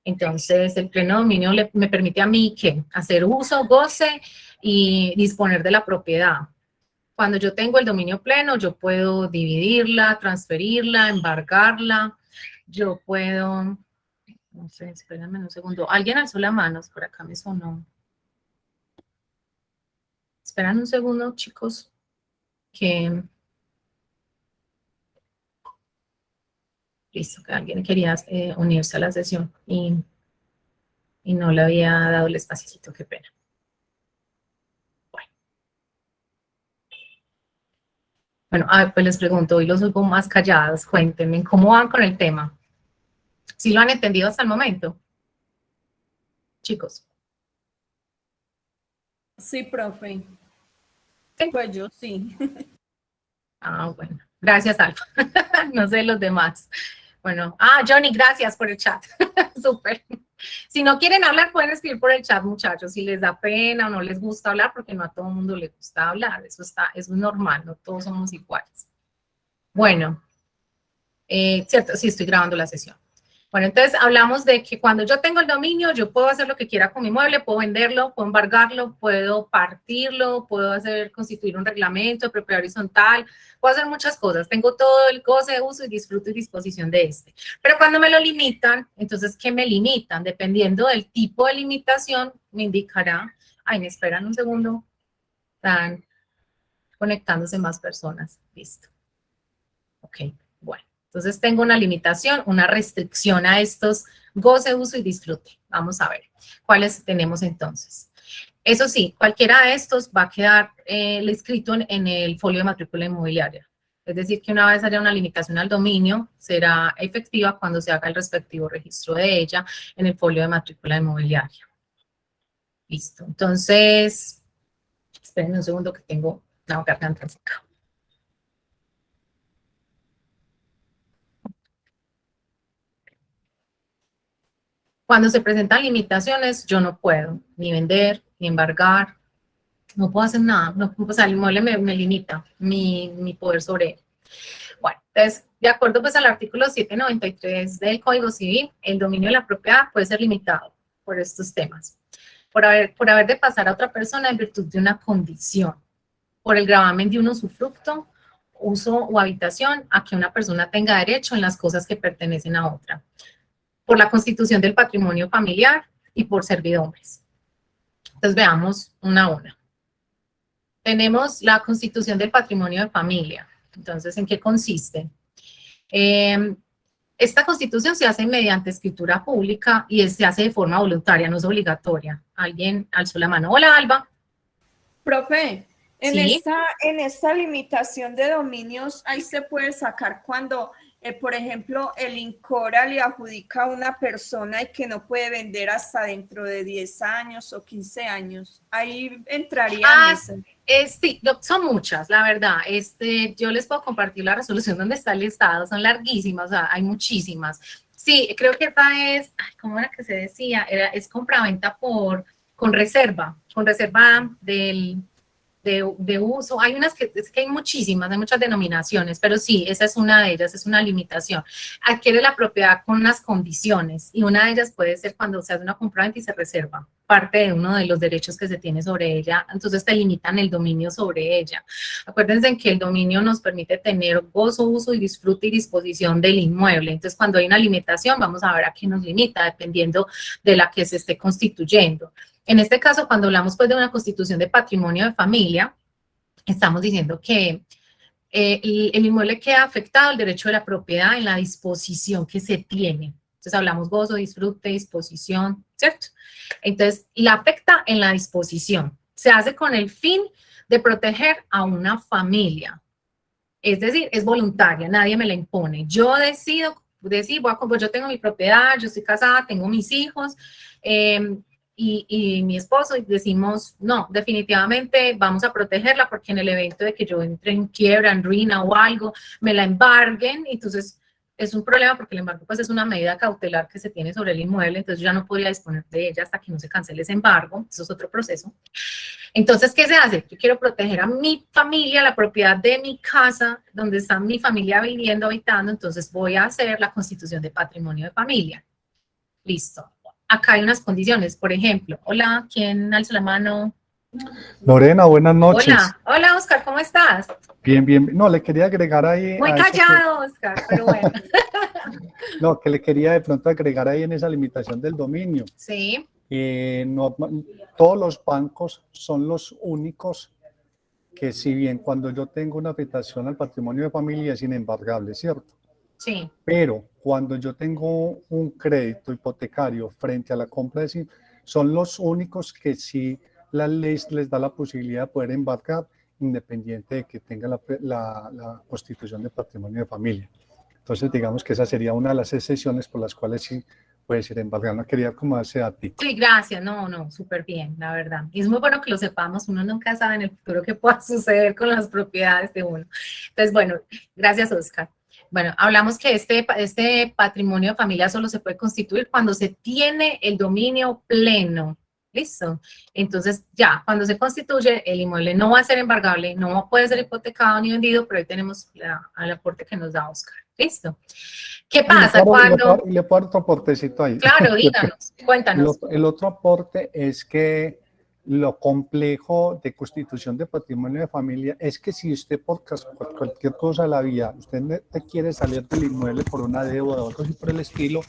Speaker 1: Entonces el pleno dominio me permite a mí ¿qué? Hacer uso, goce y disponer de la propiedad. Cuando yo tengo el dominio pleno, yo puedo dividirla, transferirla, embargarla, yo puedo, no sé, espérenme un segundo, alguien alzó la mano, por acá me sonó. Esperan un segundo, chicos, que... Listo, que alguien quería unirse a la sesión y no le había dado el espacito, qué pena. Bueno, pues les pregunto, hoy los oigo más callados, cuéntenme, ¿cómo van con el tema? ¿Sí lo han entendido hasta el momento? Chicos.
Speaker 2: Sí, profe.
Speaker 1: ¿Sí?
Speaker 2: Pues yo sí.
Speaker 1: Ah, bueno. Gracias, Alfa. No sé los demás. Bueno, Johnny, gracias por el chat. Súper. Si no quieren hablar, pueden escribir por el chat, muchachos. Si les da pena o no les gusta hablar, porque no a todo el mundo le gusta hablar. Eso es normal, no todos somos iguales. Bueno, cierto, sí, estoy grabando la sesión. Bueno, entonces hablamos de que cuando yo tengo el dominio, yo puedo hacer lo que quiera con mi inmueble, puedo venderlo, puedo embargarlo, puedo partirlo, puedo constituir un reglamento de propiedad horizontal, puedo hacer muchas cosas. Tengo todo el goce, uso y disfruto y disposición de este. Pero cuando me lo limitan, entonces, ¿qué me limitan? Dependiendo del tipo de limitación, me indicará, ay, me esperan un segundo, están conectándose más personas. Listo. Ok, bueno. Entonces tengo una limitación, una restricción a estos goce, uso y disfrute. Vamos a ver cuáles tenemos entonces. Eso sí, cualquiera de estos va a quedar escrito en el folio de matrícula inmobiliaria. Es decir, que una vez haya una limitación al dominio, será efectiva cuando se haga el respectivo registro de ella en el folio de matrícula inmobiliaria. Listo. Entonces, espérenme un segundo que tengo una garganta seca. Cuando se presentan limitaciones, yo no puedo ni vender, ni embargar, No puedo hacer nada, no, o sea, el inmueble me limita mi poder sobre él. Bueno, entonces, de acuerdo pues al artículo 793 del Código Civil, el dominio de la propiedad puede ser limitado por estos temas. Por haber de pasar a otra persona en virtud de una condición, por el gravamen de un usufructo, uso o habitación a que una persona tenga derecho en las cosas que pertenecen a otra, por la constitución del patrimonio familiar y por servidumbres. Entonces veamos una a una. Tenemos la constitución del patrimonio de familia. Entonces, ¿en qué consiste? Esta constitución se hace mediante escritura pública y se hace de forma voluntaria, no es obligatoria. Alguien alzó la mano. Hola, Alba.
Speaker 2: Profe,
Speaker 1: Sí.
Speaker 2: en esta limitación de dominios, ahí se puede sacar cuando, por ejemplo, el INCORA le adjudica a una persona y que no puede vender hasta dentro de 10 años o 15 años. Ahí entraría en eso.
Speaker 1: Sí, son muchas, la verdad. Yo les puedo compartir la resolución donde está el listado, son larguísimas, o sea, hay muchísimas. Sí, creo que esta es, ¿cómo era que se decía? Es compraventa con reserva de uso. Hay unas es que hay muchísimas, hay muchas denominaciones, pero sí, esa es una de ellas, es una limitación. Adquiere la propiedad con unas condiciones y una de ellas puede ser cuando se hace una compraventa y se reserva parte de uno de los derechos que se tiene sobre ella, entonces te limitan el dominio sobre ella. Acuérdense en que el dominio nos permite tener gozo, uso y disfrute y disposición del inmueble. Entonces, cuando hay una limitación, vamos a ver a qué nos limita, dependiendo de la que se esté constituyendo. En este caso, cuando hablamos pues de una constitución de patrimonio de familia, estamos diciendo que el inmueble queda afectado al derecho de la propiedad en la disposición que se tiene. Entonces hablamos gozo, disfrute, disposición, ¿cierto? Entonces la afecta en la disposición. Se hace con el fin de proteger a una familia. Es decir, es voluntaria, nadie me la impone. Yo decido, yo tengo mi propiedad, yo estoy casada, tengo mis hijos, y mi esposo, y decimos, no, definitivamente vamos a protegerla porque en el evento de que yo entre en quiebra, en ruina o algo, me la embarguen, entonces es un problema porque el embargo pues es una medida cautelar que se tiene sobre el inmueble, entonces yo ya no podría disponer de ella hasta que no se cancele ese embargo, eso es otro proceso. Entonces, ¿qué se hace? Yo quiero proteger a mi familia, la propiedad de mi casa, donde está mi familia viviendo, habitando, entonces voy a hacer la constitución de patrimonio de familia. Listo. Acá hay unas condiciones, por ejemplo, hola, ¿quién alza la mano?
Speaker 5: Lorena, buenas noches.
Speaker 1: Hola Oscar, ¿cómo estás?
Speaker 5: Bien, bien. No, le quería agregar ahí.
Speaker 1: Muy callado, Oscar, pero bueno.
Speaker 5: No, que le quería de pronto agregar ahí en esa limitación del dominio.
Speaker 1: Sí.
Speaker 5: No, todos los bancos son los únicos que, si bien cuando yo tengo una afectación al patrimonio de familia es inembargable, ¿cierto?
Speaker 1: Sí.
Speaker 5: Pero cuando yo tengo un crédito hipotecario frente a la compra de son los únicos que sí la ley les da la posibilidad de poder embargar independiente de que tenga la constitución de patrimonio de familia. Entonces, digamos que esa sería una de las excepciones por las cuales sí puede ser embargado. No quería como ese dato.
Speaker 1: Sí, gracias. No, súper bien, la verdad. Y es muy bueno que lo sepamos. Uno nunca sabe en el futuro qué pueda suceder con las propiedades de uno. Entonces, bueno, gracias, Oscar. Bueno, hablamos que este patrimonio de familia solo se puede constituir cuando se tiene el dominio pleno. ¿Listo? Entonces, ya, cuando se constituye, el inmueble no va a ser embargable, no puede ser hipotecado ni vendido, pero ahí tenemos el aporte que nos da Oscar. ¿Listo? ¿Qué pasa cuando...?
Speaker 5: Le puedo dar otro aportecito ahí.
Speaker 1: Claro, díganos, cuéntanos.
Speaker 5: El otro aporte es que lo complejo de constitución de patrimonio de familia es que si usted por cualquier cosa de la vida, usted quiere salir del inmueble por una deuda o algo así por el estilo,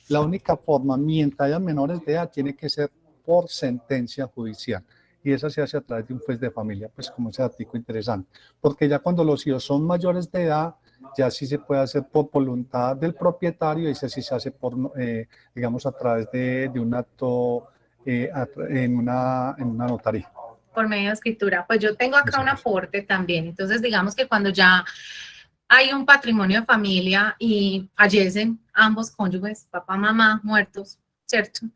Speaker 5: la única forma, mientras haya menores de edad, tiene que ser por sentencia judicial. Y eso se hace a través de un juez de familia, pues como ese artículo interesante. Porque ya cuando los hijos son mayores de edad, ya sí se puede hacer por voluntad del propietario y ese sí se hace por, digamos, a través de un acto en una notaría.
Speaker 1: Por medio de escritura. Pues yo tengo acá un aporte también. Entonces, digamos que cuando ya hay un patrimonio de familia y fallecen ambos cónyuges, papá, mamá, muertos, ¿cierto?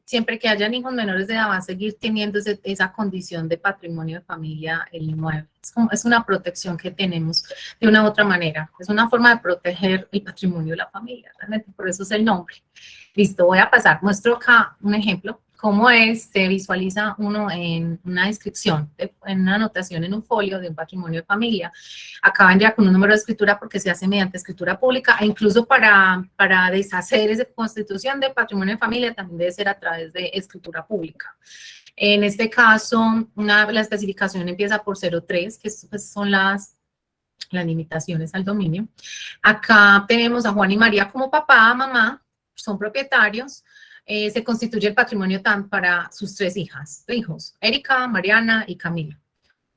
Speaker 1: Siempre que hayan hijos menores de edad va a seguir teniendo esa condición de patrimonio de familia el inmueble. Es una protección que tenemos de una u otra manera. Es una forma de proteger el patrimonio de la familia, realmente por eso es el nombre. Listo, voy a pasar. Muestro acá un ejemplo. ¿Cómo es? Se visualiza uno en una descripción, en una anotación en un folio de un patrimonio de familia. Acá vendría con un número de escritura porque se hace mediante escritura pública e incluso para deshacer esa constitución de patrimonio de familia también debe ser a través de escritura pública. En este caso, la especificación empieza por 03, que pues, son las limitaciones al dominio. Acá tenemos a Juan y María como papá, mamá, son propietarios. Se constituye el patrimonio para sus 3 hijos, Erika, Mariana y Camila.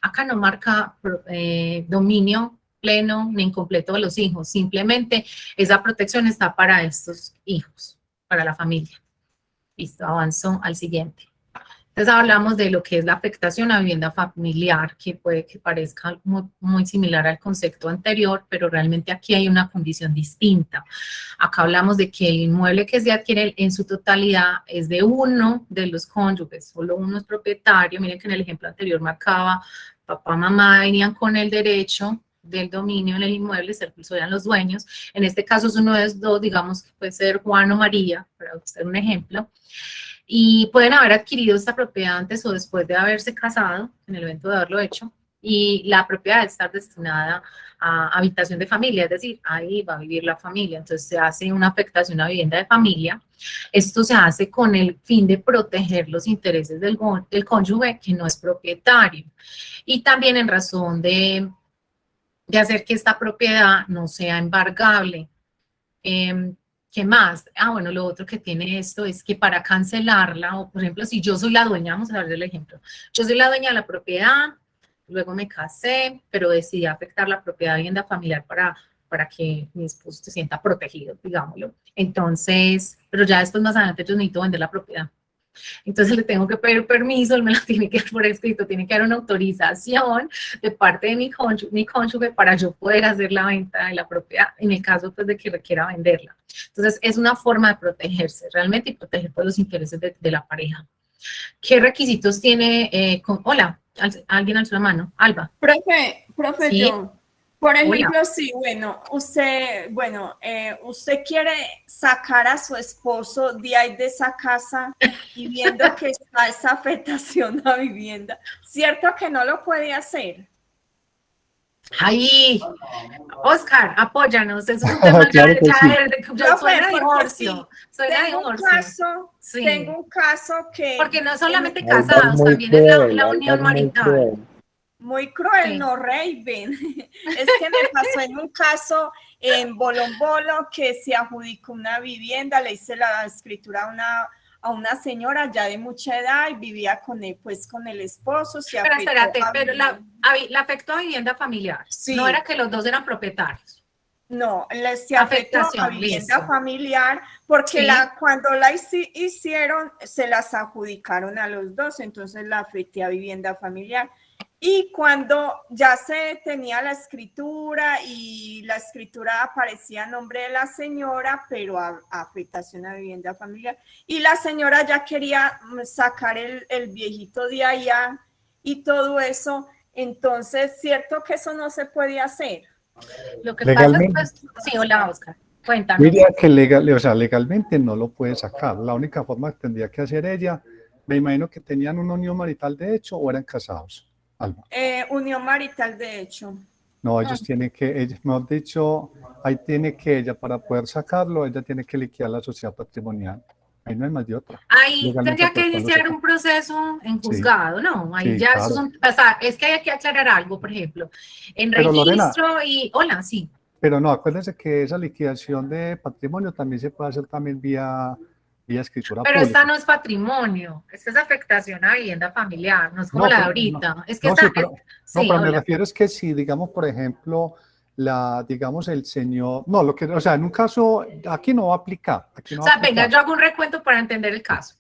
Speaker 1: Acá no marca dominio pleno ni incompleto de los hijos, simplemente esa protección está para estos hijos, para la familia. Listo, avanzo al siguiente. Entonces hablamos de lo que es la afectación a vivienda familiar, que puede que parezca muy similar al concepto anterior, pero realmente aquí hay una condición distinta. Acá hablamos de que el inmueble que se adquiere en su totalidad es de uno de los cónyuges, solo uno es propietario. Miren que en el ejemplo anterior marcaba, papá, mamá venían con el derecho del dominio en el inmueble, eran los dueños. En este caso es uno de los dos, digamos que puede ser Juan o María, para hacer un ejemplo. Y pueden haber adquirido esta propiedad antes o después de haberse casado, en el evento de haberlo hecho, y la propiedad debe estar destinada a habitación de familia, es decir, ahí va a vivir la familia. Entonces se hace una afectación a vivienda de familia. Esto se hace con el fin de proteger los intereses del cónyuge que no es propietario, y también en razón de hacer que esta propiedad no sea embargable. ¿Qué más? Bueno, lo otro que tiene esto es que para cancelarla, o por ejemplo, si yo soy la dueña, vamos a ver el ejemplo, yo soy la dueña de la propiedad, luego me casé, pero decidí afectar la propiedad de vivienda familiar para que mi esposo se sienta protegido, digámoslo. Entonces, pero ya después más adelante yo necesito vender la propiedad. Entonces le tengo que pedir permiso, él me la tiene que dar por escrito, tiene que dar una autorización de parte de mi cónyuge para yo poder hacer la venta de la propiedad, en el caso pues de que requiera venderla. Entonces es una forma de protegerse realmente y proteger pues, los intereses de la pareja. ¿Qué requisitos tiene? Hola, alguien alzó la mano, Alba.
Speaker 2: Profe, ¿sí?
Speaker 1: Yo.
Speaker 2: Por ejemplo, sí, usted quiere sacar a su esposo de ahí de esa casa y viendo que está esa afectación a vivienda, ¿cierto que no lo puede hacer?
Speaker 1: Ay, Oscar, apóyanos, eso es un tema
Speaker 5: Claro que sí.
Speaker 1: Suena a divorcio, suena a divorcio. Sí.
Speaker 2: Tengo un caso que...
Speaker 1: Porque no solamente casados, también es la unión marital.
Speaker 2: Muy cruel,
Speaker 1: Sí.
Speaker 2: no, Raven. Es que me pasó en un caso en Bolombolo que se adjudicó una vivienda, le hice la escritura a una señora ya de mucha edad y vivía con él, pues con el esposo.
Speaker 1: Pero espérate, pero la afectó a vivienda familiar.
Speaker 2: Sí.
Speaker 1: No era que los dos eran propietarios.
Speaker 2: No, se afectó a vivienda familiar porque
Speaker 1: Sí.
Speaker 2: cuando la hicieron se las adjudicaron a los dos, entonces la afecté a vivienda familiar. Y cuando ya se tenía la escritura y la escritura aparecía a nombre de la señora, pero a afectación a vivienda familiar, y la señora ya quería sacar el viejito de allá y todo eso, entonces, ¿cierto que eso no se puede hacer?
Speaker 1: Lo que
Speaker 5: Legalmente.
Speaker 1: pasa es pues, sí, hola Oscar, cuéntanos.
Speaker 5: Diría que legalmente no lo puede sacar. La única forma que tendría que hacer ella, me imagino que tenían una unión marital de hecho o eran casados. Alba.
Speaker 2: Unión marital, de hecho.
Speaker 5: No, ellos tienen que, mejor dicho, ahí tiene que ella, para poder sacarlo, ella tiene que liquidar la sociedad patrimonial. Ahí no hay más de otra.
Speaker 1: Ahí
Speaker 5: Legalmente
Speaker 1: tendría que
Speaker 5: puede
Speaker 1: iniciar
Speaker 5: sacar.
Speaker 1: un proceso en juzgado, ¿no? Ahí
Speaker 5: Sí,
Speaker 1: ya
Speaker 5: claro.
Speaker 1: eso o sea, es que hay que aclarar algo, por ejemplo, en
Speaker 5: Pero,
Speaker 1: registro
Speaker 5: Lorena,
Speaker 1: y, hola, sí.
Speaker 5: Pero no, acuérdense que esa liquidación de patrimonio también se puede hacer también vía escritura
Speaker 1: Pero
Speaker 5: pública.
Speaker 1: esta no es patrimonio, esta es afectación a vivienda familiar, no es como
Speaker 5: No,
Speaker 1: la de
Speaker 5: pero-
Speaker 1: ahorita. Es que
Speaker 5: No,
Speaker 1: esta,
Speaker 5: sí, pero,
Speaker 1: sí,
Speaker 5: no, pero me
Speaker 1: hola.
Speaker 5: refiero es que si, digamos, por ejemplo, digamos, el señor, no, o sea, en un caso, aquí no va a aplicar. Aquí no
Speaker 1: O
Speaker 5: va a
Speaker 1: sea, venga,
Speaker 5: aplicar.
Speaker 1: yo hago un recuento para entender el caso.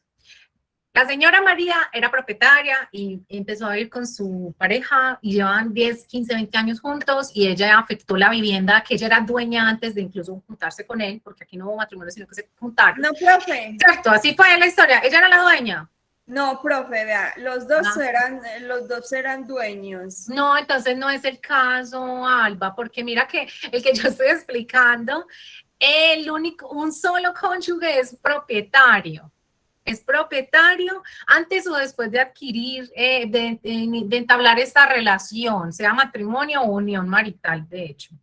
Speaker 1: La señora María era propietaria y empezó a vivir con su pareja y llevan 10, 15, 20 años juntos y ella afectó la vivienda que ella era dueña antes de incluso juntarse con él, porque aquí no hubo matrimonio, sino que se juntaron.
Speaker 2: No, profe.
Speaker 1: Cierto, así fue la historia. Ella era la dueña.
Speaker 2: No, profe, vea, los dos eran dueños.
Speaker 1: No, entonces no es el caso, Alba, porque mira que el que yo estoy explicando, un solo cónyuge es propietario. es propietario antes o después de adquirir, de entablar esta relación, sea matrimonio o unión marital, de hecho.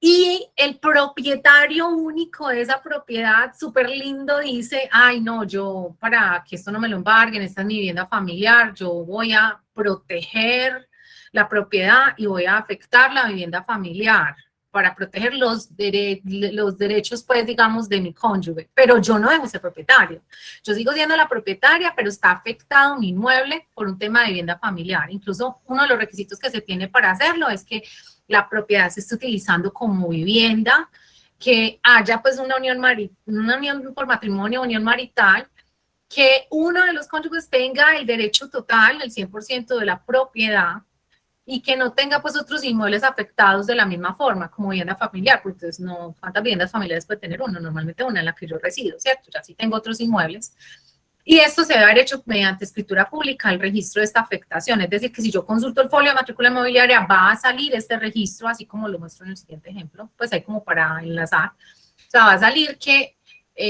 Speaker 1: Y el propietario único de esa propiedad, súper lindo, dice, ay no, yo para que esto no me lo embarguen, esta es mi vivienda familiar, yo voy a proteger la propiedad y voy a afectar la vivienda familiar para proteger los derechos, pues, digamos, de mi cónyuge. Pero yo no dejo ser propietario. Yo sigo siendo la propietaria, pero está afectado mi inmueble por un tema de vivienda familiar. Incluso uno de los requisitos que se tiene para hacerlo es que la propiedad se esté utilizando como vivienda, que haya pues una unión por matrimonio, unión marital, que uno de los cónyuges tenga el derecho total, el 100% de la propiedad, y que no tenga pues otros inmuebles afectados de la misma forma, como vivienda familiar, porque entonces no, ¿cuántas viviendas familiares puede tener uno? Normalmente una en la que yo resido, ¿cierto? Ya sí tengo otros inmuebles. Y esto se debe haber hecho mediante escritura pública, el registro de esta afectación. Es decir, que si yo consulto el folio de matrícula inmobiliaria, va a salir este registro, así como lo muestro en el siguiente ejemplo, pues hay como para enlazar. O sea, va a salir que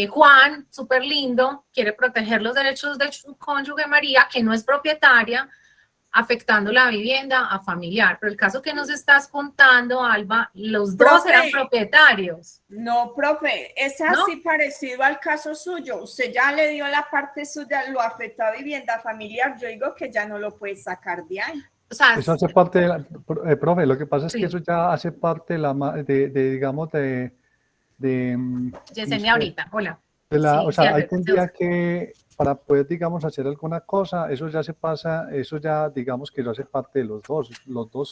Speaker 1: Juan, súper lindo, quiere proteger los derechos de su cónyuge María, que no es propietaria, afectando la vivienda a familiar. Pero el caso que nos estás contando, Alba, los dos eran propietarios.
Speaker 2: No, profe, es así parecido al caso suyo. Usted ya le dio la parte suya, lo afectó a vivienda familiar. Yo digo que ya no lo puede sacar de ahí.
Speaker 1: O sea,
Speaker 5: eso hace parte, profe, lo que pasa es que eso ya hace parte digamos,
Speaker 1: Yesenia ahorita, hola.
Speaker 5: O sea, ahí tendría que, para poder, digamos, hacer alguna cosa, eso ya se pasa, eso ya, digamos, que lo hace parte de los dos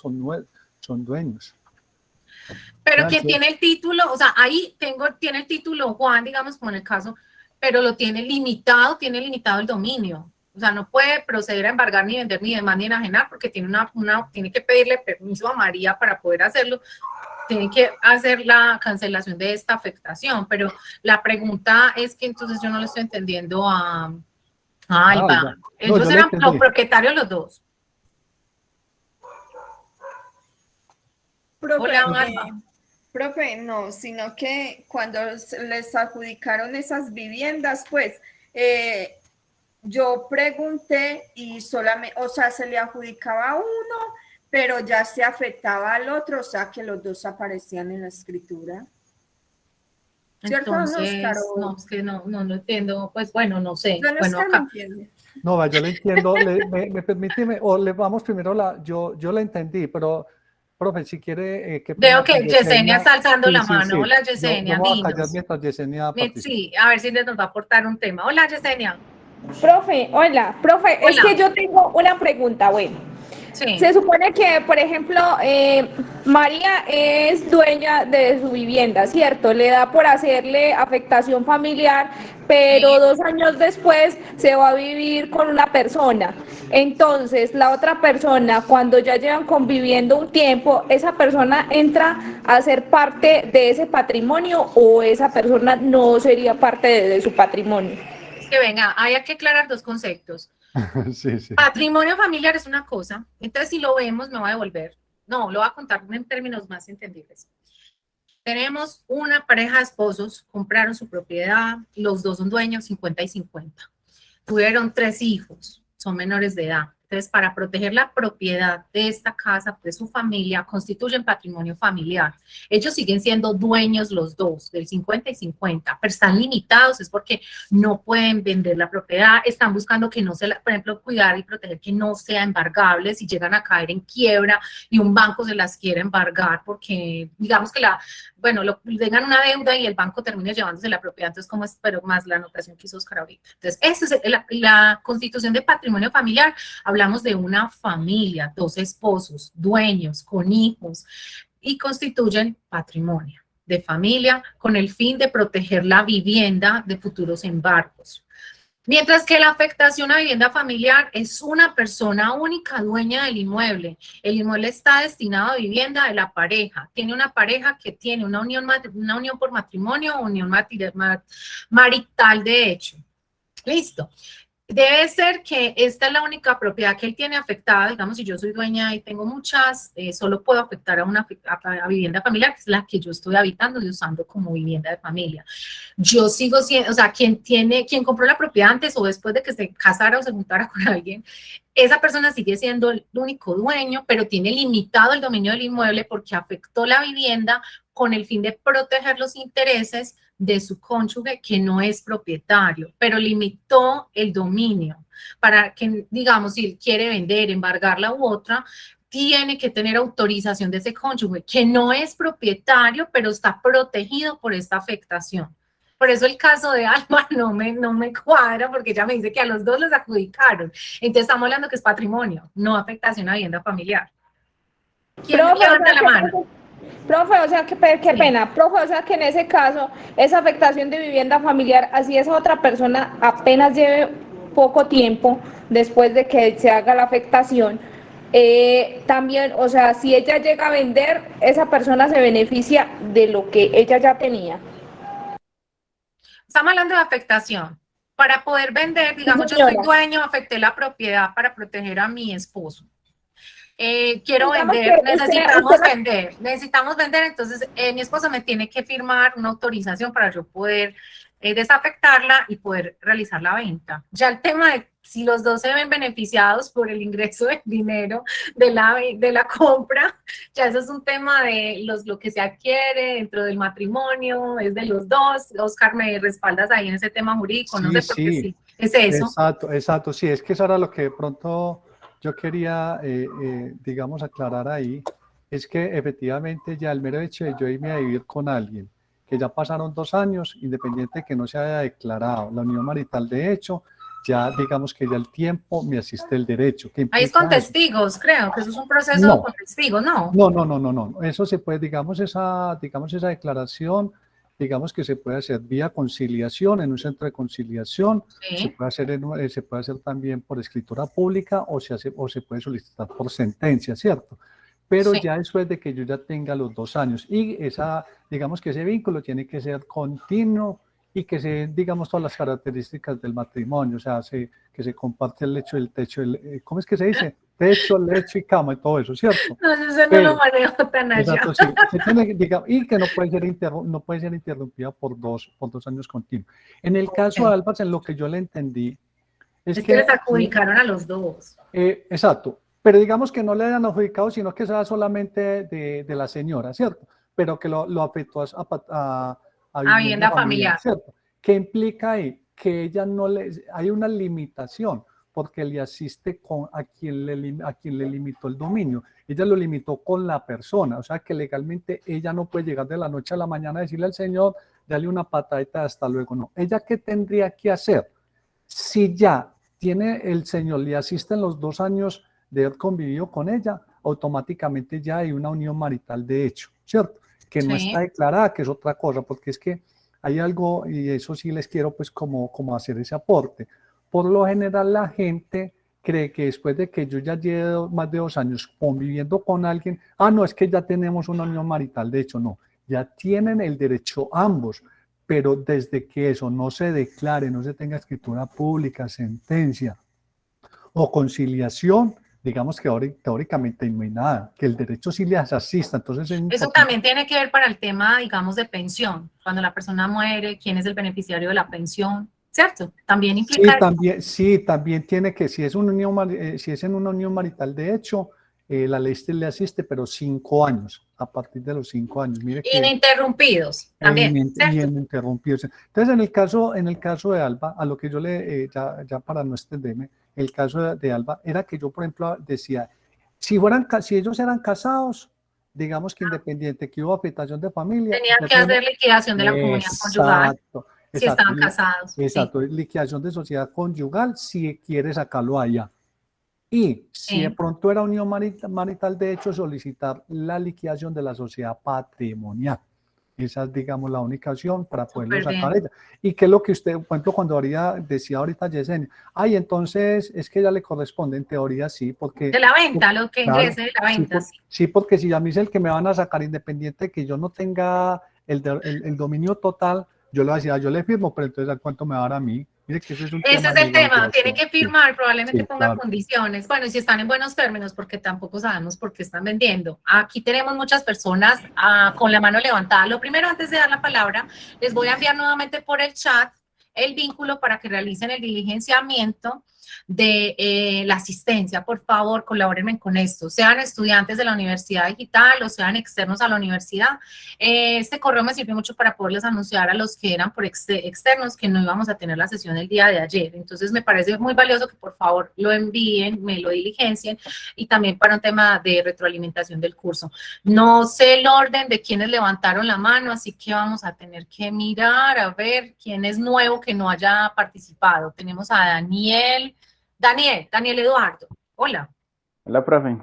Speaker 5: son dueños.
Speaker 1: Pero quien tiene el título, o sea, ahí tiene el título Juan, digamos, como en el caso, pero lo tiene limitado el dominio. O sea, no puede proceder a embargar, ni vender, ni demás, ni enajenar, porque tiene tiene que pedirle permiso a María para poder hacerlo. Tiene que hacer la cancelación de esta afectación, pero la pregunta es que entonces yo no le estoy entendiendo a Alba. Ellos eran los propietarios los dos.
Speaker 2: Profe, no, sino que cuando les adjudicaron esas viviendas, pues yo pregunté y solamente, o sea, se le adjudicaba a uno, pero ya se afectaba al otro, o sea, que los dos aparecían en la escritura. ¿Cierto?
Speaker 1: Entonces, no, es que no lo entiendo, pues bueno, no sé.
Speaker 2: Yo no
Speaker 1: bueno,
Speaker 2: acá. Entiende.
Speaker 5: No, yo lo entiendo, me permíteme, o le vamos primero yo la entendí, pero, profe, si quiere...
Speaker 1: Veo que Yesenia está alzando la mano. Sí. Hola, Yesenia,
Speaker 5: voy a callar mientras Yesenia participa.
Speaker 1: Sí, a ver si nos va a aportar un tema. Hola, Yesenia.
Speaker 4: Profe, hola, es que yo tengo una pregunta, bueno. Sí. Se supone que, por ejemplo, María es dueña de su vivienda, ¿cierto? Le da por hacerle afectación familiar, pero sí, 2 años después se va a vivir con una persona. Entonces, la otra persona, cuando ya llevan conviviendo un tiempo, ¿esa persona entra a ser parte de ese patrimonio o esa persona no sería parte de su patrimonio?
Speaker 1: Es que venga, hay que aclarar 2 conceptos.
Speaker 5: Sí.
Speaker 1: Patrimonio familiar es una cosa, entonces si lo vemos me va a devolver. No, lo voy a contar en términos más entendibles. Tenemos una pareja de esposos, compraron su propiedad, los dos son dueños, 50 y 50. Tuvieron 3 hijos, son menores de edad. Entonces, para proteger la propiedad de esta casa, de su familia, constituyen patrimonio familiar. Ellos siguen siendo dueños los dos, del 50 y 50, pero están limitados, es porque no pueden vender la propiedad, están buscando que no se, por ejemplo, cuidar y proteger que no sea embargable si llegan a caer en quiebra y un banco se las quiere embargar porque, digamos que tengan una deuda y el banco termine llevándose la propiedad, entonces, ¿cómo es? Pero más la anotación que hizo Oscar ahorita. Entonces, esa es la constitución de patrimonio familiar. Hablamos de una familia, 2 esposos, dueños, con hijos, y constituyen patrimonio de familia con el fin de proteger la vivienda de futuros embargos. Mientras que la afectación a vivienda familiar es una persona única dueña del inmueble. El inmueble está destinado a vivienda de la pareja. Tiene una pareja que tiene una unión por matrimonio o unión marital de hecho. Listo. Debe ser que esta es la única propiedad que él tiene afectada. Digamos, si yo soy dueña y tengo muchas, solo puedo afectar a vivienda familiar, que es la que yo estoy habitando y usando como vivienda de familia. Yo sigo siendo, o sea, quien compró la propiedad antes o después de que se casara o se juntara con alguien, esa persona sigue siendo el único dueño, pero tiene limitado el dominio del inmueble porque afectó la vivienda con el fin de proteger los intereses de su cónyuge que no es propietario, pero limitó el dominio para que, digamos, si él quiere vender, embargarla u otra, tiene que tener autorización de ese cónyuge que no es propietario, pero está protegido por esta afectación. Por eso el caso de Alma no me cuadra, porque ella me dice que a los dos les adjudicaron. Entonces estamos hablando que es patrimonio, no afectación a vivienda familiar. ¿Quién levanta la mano?
Speaker 4: Profe, o sea, qué pena. Profe, o sea, que en ese caso, esa afectación de vivienda familiar, así esa otra persona apenas lleve poco tiempo después de que se haga la afectación, también, o sea, si ella llega a vender, esa persona se beneficia de lo que ella ya tenía.
Speaker 1: Estamos hablando de afectación. Para poder vender, digamos, yo soy dueño, afecté la propiedad para proteger a mi esposo. Quiero vender, necesitamos vender, entonces mi esposo me tiene que firmar una autorización para yo poder desafectarla y poder realizar la venta. Ya el tema de si los dos se ven beneficiados por el ingreso del dinero de la compra, ya eso es un tema de lo que se adquiere dentro del matrimonio, es de los dos. Oscar, me respaldas ahí en ese tema jurídico, no sé por qué sí, es eso.
Speaker 5: Exacto, sí, es que eso era lo que de pronto yo quería, digamos, aclarar ahí, es que efectivamente ya el mero hecho de yo irme a vivir con alguien, que ya pasaron 2 años, independiente de que no se haya declarado la unión marital de hecho, ya digamos que ya el tiempo me asiste el derecho.
Speaker 1: Ahí es con testigos, creo, que eso es un proceso con testigos, ¿no?
Speaker 5: No, eso se puede, digamos esa declaración, digamos que se puede hacer vía conciliación en un centro de conciliación, sí. se puede hacer también por escritura pública o se puede solicitar por sentencia, ¿cierto? Pero sí. Ya después de que yo ya tenga los 2 años y digamos que ese vínculo tiene que ser continuo y que se, digamos, todas las características del matrimonio, o sea, que se comparte el lecho, el techo, ¿cómo es que se dice? Techo, lecho y cama y todo eso, ¿cierto?
Speaker 1: No, eso no lo manejo tan allá.
Speaker 5: Exacto, sí. Y que no puede ser interrumpida por dos años continuos. En el caso de Albas, en lo que yo le entendí,
Speaker 1: es que les adjudicaron a los dos.
Speaker 5: Exacto, pero digamos que no le hayan adjudicado, sino que sea solamente de la señora, ¿cierto? Pero que lo afectó a
Speaker 1: vivienda familiar,
Speaker 5: ¿cierto? ¿Qué implica ahí? Que ella hay una limitación, porque le asiste a quien le limitó el dominio. Ella lo limitó con la persona, o sea que legalmente ella no puede llegar de la noche a la mañana a decirle al señor, dale una patadita, hasta luego, no. ¿Ella qué tendría que hacer? Si ya tiene el señor, le asiste en los 2 años de haber convivido con ella, automáticamente ya hay una unión marital de hecho, ¿cierto? Que no está declarada, que es otra cosa, porque es que hay algo, y eso sí les quiero pues como hacer ese aporte. Por lo general la gente cree que después de que yo ya llevo más de 2 años conviviendo con alguien, no, es que ya tenemos una unión marital, de hecho no, ya tienen el derecho ambos, pero desde que eso no se declare, no se tenga escritura pública, sentencia o conciliación, digamos que ahora teóricamente no hay nada, que el derecho sí les asista. Entonces
Speaker 1: eso también tiene que ver para el tema, digamos, de pensión. Cuando la persona muere, ¿quién es el beneficiario de la pensión? ¿Cierto? También implica...
Speaker 5: También tiene que, si es en una unión marital de hecho, la ley le asiste, pero 5 años, a partir de los 5 años. Mire que,
Speaker 1: ininterrumpidos también,
Speaker 5: ininterrumpidos. Entonces, en el caso de Alba, a lo que yo ya para no extenderme, el caso de Alba era que yo, por ejemplo, decía, si ellos eran casados, digamos que independiente, que hubo afectación de familia.
Speaker 1: Tenían que hacer liquidación de la comunidad conyugal. Si estaban casados.
Speaker 5: Exacto, sí. Liquidación de sociedad conyugal si quiere sacarlo allá. Y si de pronto era unión marital, de hecho, solicitar la liquidación de la sociedad patrimonial. Esa es, digamos, la única opción para poderlo sacar ella. Y qué es lo que usted, por ejemplo, cuando decía ahorita Yesenia, entonces es que ella le corresponde, en teoría sí, porque...
Speaker 1: De la venta, lo que ingrese de la venta.
Speaker 5: Sí, porque si a mí es el que me van a sacar, independiente de que yo no tenga el dominio total, yo le voy a decir, yo le firmo, pero entonces ¿a cuánto me va a dar a mí? Mire que ese es un
Speaker 1: Ese
Speaker 5: tema
Speaker 1: es
Speaker 5: de
Speaker 1: el tema,
Speaker 5: negociación.
Speaker 1: tiene que firmar, probablemente
Speaker 5: Sí,
Speaker 1: ponga
Speaker 5: claro.
Speaker 1: condiciones. Bueno, y si están en buenos términos, porque tampoco sabemos por qué están vendiendo. Aquí tenemos muchas personas con la mano levantada. Lo primero, antes de dar la palabra, les voy a enviar nuevamente por el chat el vínculo para que realicen el diligenciamiento de la asistencia. Por favor, colabórenme con esto, sean estudiantes de la Universidad Digital o sean externos a la universidad. Este correo me sirvió mucho para poderles anunciar a los que eran por externos que no íbamos a tener la sesión el día de ayer. Entonces me parece muy valioso que por favor lo envíen, me lo diligencien, y también para un tema de retroalimentación del curso. No sé el orden de quienes levantaron la mano, así que vamos a tener que mirar a ver quién es nuevo que no haya participado. Tenemos a Daniel Eduardo. Hola.
Speaker 6: Hola, profe.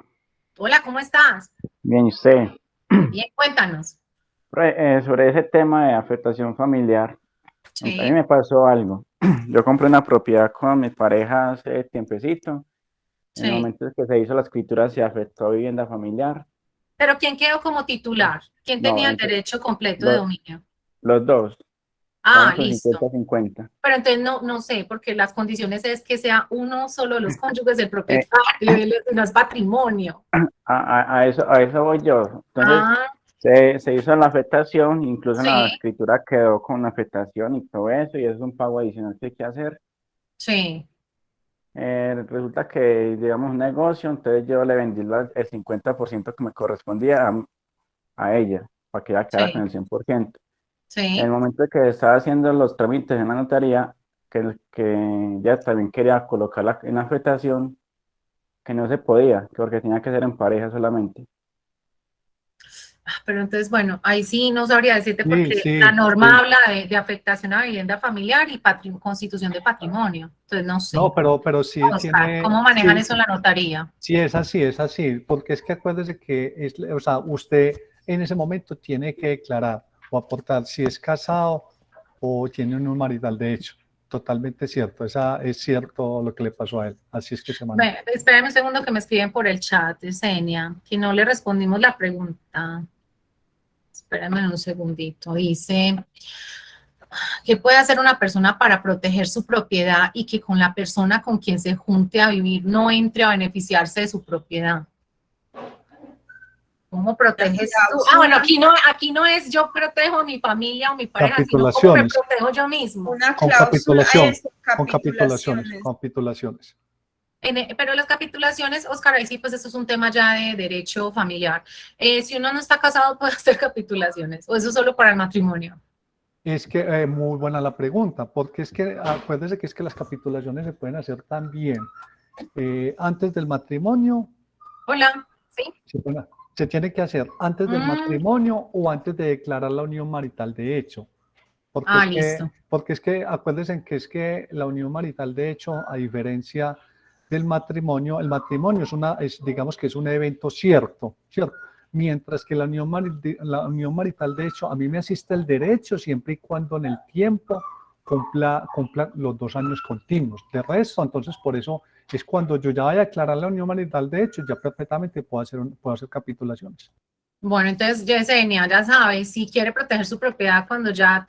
Speaker 1: Hola, ¿cómo estás?
Speaker 6: Bien, ¿y usted?
Speaker 1: Bien, cuéntanos.
Speaker 6: Sobre ese tema de afectación familiar,
Speaker 1: Sí.
Speaker 6: a mí me pasó algo. Yo compré una propiedad con mi pareja hace tiempecito. En el momento en que se hizo la escritura se afectó a vivienda familiar.
Speaker 1: ¿Pero quién quedó como titular? ¿Quién tenía el derecho completo de dominio?
Speaker 6: Los dos.
Speaker 1: Ah,
Speaker 6: Con
Speaker 1: listo.
Speaker 6: 50-50.
Speaker 1: Pero entonces no sé, porque las condiciones es que sea uno solo de los cónyuges del propietario, no es patrimonio.
Speaker 6: A eso voy yo. Entonces, se hizo la afectación, incluso en la escritura quedó con la afectación y todo eso, y eso es un pago adicional que hay que hacer.
Speaker 1: Sí.
Speaker 6: Resulta que llevamos un negocio, entonces yo le vendí el 50% que me correspondía a ella, para que ella quedara con el 100%.
Speaker 1: Sí.
Speaker 6: En el momento de que estaba haciendo los trámites en la notaría, que ya también quería colocarla en afectación, que no se podía, porque tenía que ser en pareja solamente.
Speaker 1: Pero entonces, bueno, ahí sí no sabría decirte porque la norma habla de afectación a vivienda familiar y constitución de patrimonio. Entonces, no sé.
Speaker 5: No, pero sí tiene...
Speaker 1: ¿Cómo manejan eso en la notaría?
Speaker 5: Sí, es así, porque es que acuérdese que, o sea, usted en ese momento tiene que declarar o aportar si es casado o tiene un marital de hecho. Totalmente cierto, es cierto lo que le pasó a él, así es que se maneja.
Speaker 1: Espérame un segundo que me escriben por el chat, Yesenia, que no le respondimos la pregunta. Espérame un segundito. Dice, ¿qué puede hacer una persona para proteger su propiedad y que con la persona con quien se junte a vivir no entre a beneficiarse de su propiedad? ¿Cómo proteges tú? Ah, bueno, aquí no es yo protejo a mi familia o mi pareja, sino cómo me protejo yo mismo.
Speaker 2: Una
Speaker 5: con
Speaker 2: cláusula,
Speaker 5: capitulaciones.
Speaker 1: Pero las capitulaciones, Oscar, ahí sí, pues eso es un tema ya de derecho familiar. Si uno no está casado, puede hacer capitulaciones, o eso solo para el matrimonio.
Speaker 5: Es que muy buena la pregunta, porque es que acuérdese que es que las capitulaciones se pueden hacer también antes del matrimonio.
Speaker 1: Hola, ¿sí?
Speaker 5: Se tiene que hacer antes del matrimonio o antes de declarar la unión marital de hecho. Porque es que acuérdense que es que la unión marital de hecho, a diferencia del matrimonio, el matrimonio digamos que es un evento cierto, mientras que la unión marital de hecho a mí me asiste el derecho siempre y cuando en el tiempo cumpla los 2 años continuos. De resto, entonces por eso es cuando yo ya vaya a declarar la unión marital de hecho, ya perfectamente puedo hacer capitulaciones.
Speaker 1: Bueno, entonces Yesenia, ya sabe, si quiere proteger su propiedad cuando ya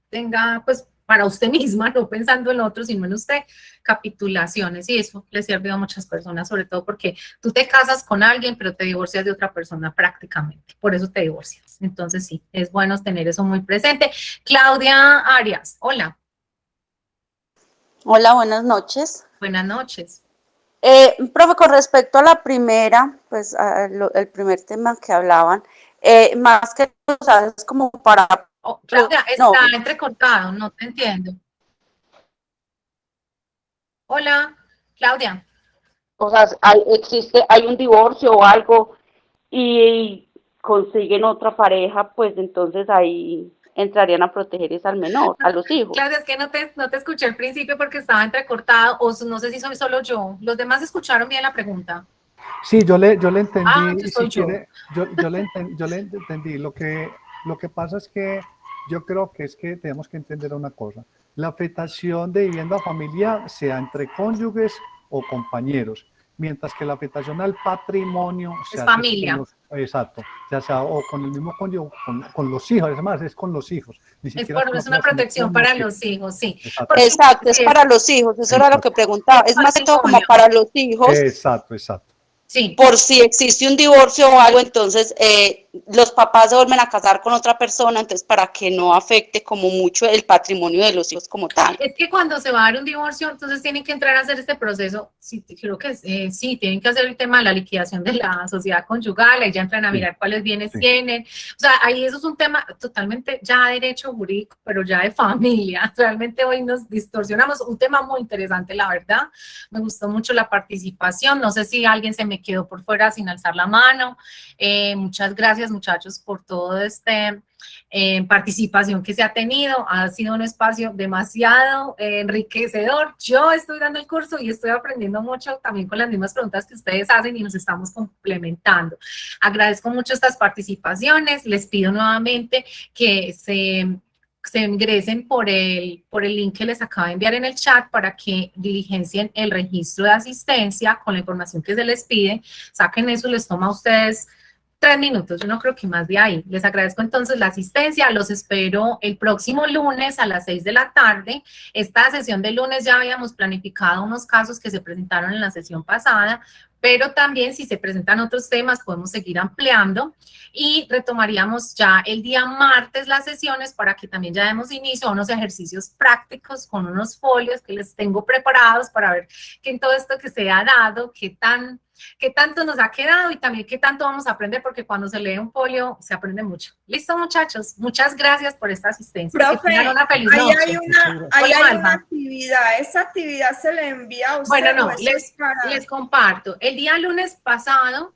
Speaker 1: tenga, pues, para usted misma, no pensando en otro, sino en usted, capitulaciones, y eso le sirve a muchas personas, sobre todo porque tú te casas con alguien, pero te divorcias de otra persona prácticamente, por eso te divorcias. Entonces sí, es bueno tener eso muy presente. Claudia Arias, hola.
Speaker 7: Hola, buenas noches.
Speaker 1: Buenas noches.
Speaker 7: Profe, con respecto a la primera, pues el primer tema que hablaban, más que todo, es como para...
Speaker 1: Claudia, está entrecortado, no te entiendo. Hola, Claudia.
Speaker 7: O sea, hay un divorcio o algo y consiguen otra pareja, pues entonces ahí entrarían a proteger al menor, a los hijos.
Speaker 1: Claudia, es que no te escuché al principio porque estaba entrecortado, o no sé si soy solo yo. ¿Los demás escucharon bien la pregunta?
Speaker 5: Sí, yo le entendí.
Speaker 1: Yo
Speaker 5: le entendí. Lo que pasa es que yo creo que es que tenemos que entender una cosa. La afectación de vivienda familiar, sea entre cónyuges o compañeros, mientras que la afectación al patrimonio
Speaker 1: es familia.
Speaker 5: Exacto, ya sea o con el mismo cónyuge, con los hijos, es más, es con los hijos.
Speaker 1: Es una protección para los hijos, sí.
Speaker 7: Exacto, es para los hijos, eso era lo que preguntaba, es más que todo como para los hijos.
Speaker 5: Exacto.
Speaker 1: Sí.
Speaker 7: Por si existe un divorcio o algo, entonces los papás se vuelven a casar con otra persona, entonces para que no afecte como mucho el patrimonio de los hijos como tal.
Speaker 1: Es que cuando se va a dar un divorcio, entonces tienen que entrar a hacer este proceso, sí, creo que sí, tienen que hacer el tema de la liquidación de la sociedad conyugal, ahí ya entran a mirar cuáles bienes tienen, o sea, ahí eso es un tema totalmente ya de derecho jurídico, pero ya de familia, realmente hoy nos distorsionamos, un tema muy interesante, la verdad, me gustó mucho la participación, no sé si alguien se me quedó por fuera sin alzar la mano, muchas gracias muchachos por todo este participación que se ha tenido, ha sido un espacio demasiado enriquecedor, yo estoy dando el curso y estoy aprendiendo mucho también con las mismas preguntas que ustedes hacen y nos estamos complementando, agradezco mucho estas participaciones, les pido nuevamente que se ingresen por el link que les acabo de enviar en el chat para que diligencien el registro de asistencia con la información que se les pide, saquen eso, les toma a ustedes 3 minutos, yo no creo que más de ahí. Les agradezco entonces la asistencia, los espero el próximo lunes a las 6 de la tarde. Esta sesión de lunes ya habíamos planificado unos casos que se presentaron en la sesión pasada, pero también si se presentan otros temas podemos seguir ampliando y retomaríamos ya el día martes las sesiones para que también ya demos inicio a unos ejercicios prácticos con unos folios que les tengo preparados para ver que en todo esto que se ha dado, qué tanto nos ha quedado y también qué tanto vamos a aprender, porque cuando se lee un folio se aprende mucho. Listo, muchachos, muchas gracias por esta asistencia.
Speaker 2: Profe,
Speaker 1: que tengan una feliz
Speaker 2: ahí
Speaker 1: noche.
Speaker 2: hay una actividad, esa actividad se le envía a usted.
Speaker 1: Bueno, no, les comparto. El día lunes pasado,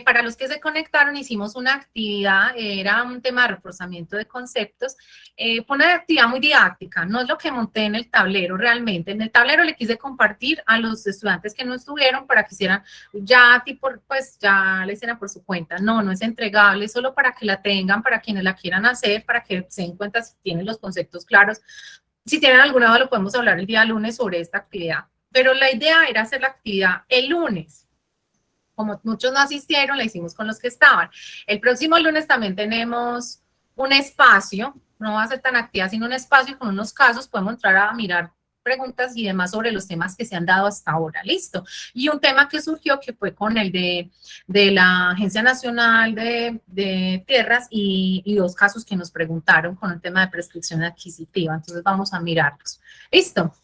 Speaker 1: para los que se conectaron, hicimos una actividad, era un tema de reforzamiento de conceptos, fue una actividad muy didáctica, no es lo que monté en el tablero realmente, en el tablero le quise compartir a los estudiantes que no estuvieron para que hicieran ya tipo, pues ya la hicieran por su cuenta, no es entregable, es solo para que la tengan, para quienes la quieran hacer, para que se den cuenta si tienen los conceptos claros, si tienen alguna duda lo podemos hablar el día lunes sobre esta actividad, pero la idea era hacer la actividad el lunes. Como muchos no asistieron, la hicimos con los que estaban. El próximo lunes también tenemos un espacio, no va a ser tan activa, sino un espacio con unos casos, podemos entrar a mirar preguntas y demás sobre los temas que se han dado hasta ahora, listo. Y un tema que surgió que fue con el de la Agencia Nacional de Tierras y 2 casos que nos preguntaron con el tema de prescripción adquisitiva, entonces vamos a mirarlos. ¿Listo?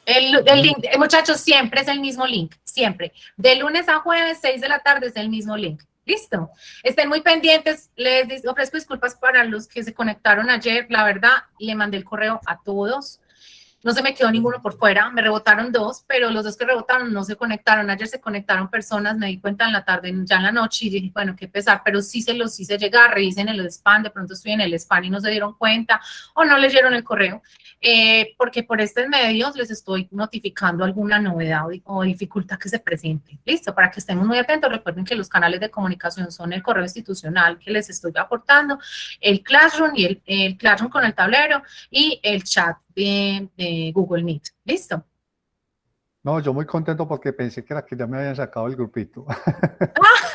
Speaker 1: El link, muchachos, siempre es el mismo link, siempre. De lunes a jueves, 6 de la tarde es el mismo link. ¿Listo? Estén muy pendientes, les ofrezco disculpas para los que se conectaron ayer, la verdad, le mandé el correo a todos. No se me quedó ninguno por fuera, me rebotaron 2, pero los 2 que rebotaron no se conectaron. Ayer se conectaron personas, me di cuenta en la tarde, ya en la noche, y dije, bueno, qué pesar, pero sí se los hice llegar, revisen el spam, de pronto estoy en el spam y no se dieron cuenta, o no leyeron el correo, porque por estos medios les estoy notificando alguna novedad o dificultad que se presente. Listo, para que estemos muy atentos, recuerden que los canales de comunicación son el correo institucional que les estoy aportando, el Classroom y el Classroom con el tablero y el chat de Google Meet. ¿Listo?
Speaker 5: No, yo muy contento porque pensé que era que ya me habían sacado el grupito.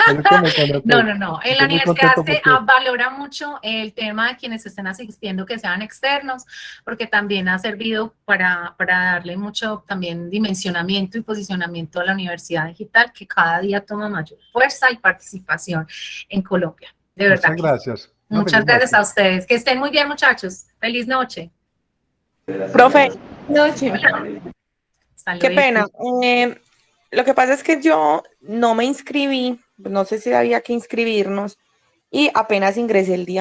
Speaker 1: No. En la universidad se valora mucho el tema de quienes estén asistiendo que sean externos, porque también ha servido para darle mucho también dimensionamiento y posicionamiento a la universidad digital, que cada día toma mayor fuerza y participación en Colombia. De verdad.
Speaker 5: Muchas gracias.
Speaker 1: Muchas gracias a ustedes. Que estén muy bien, muchachos. Feliz noche.
Speaker 4: Profe, noche. Qué pena. Lo que pasa es que yo no me inscribí, no sé si había que inscribirnos y apenas ingresé el día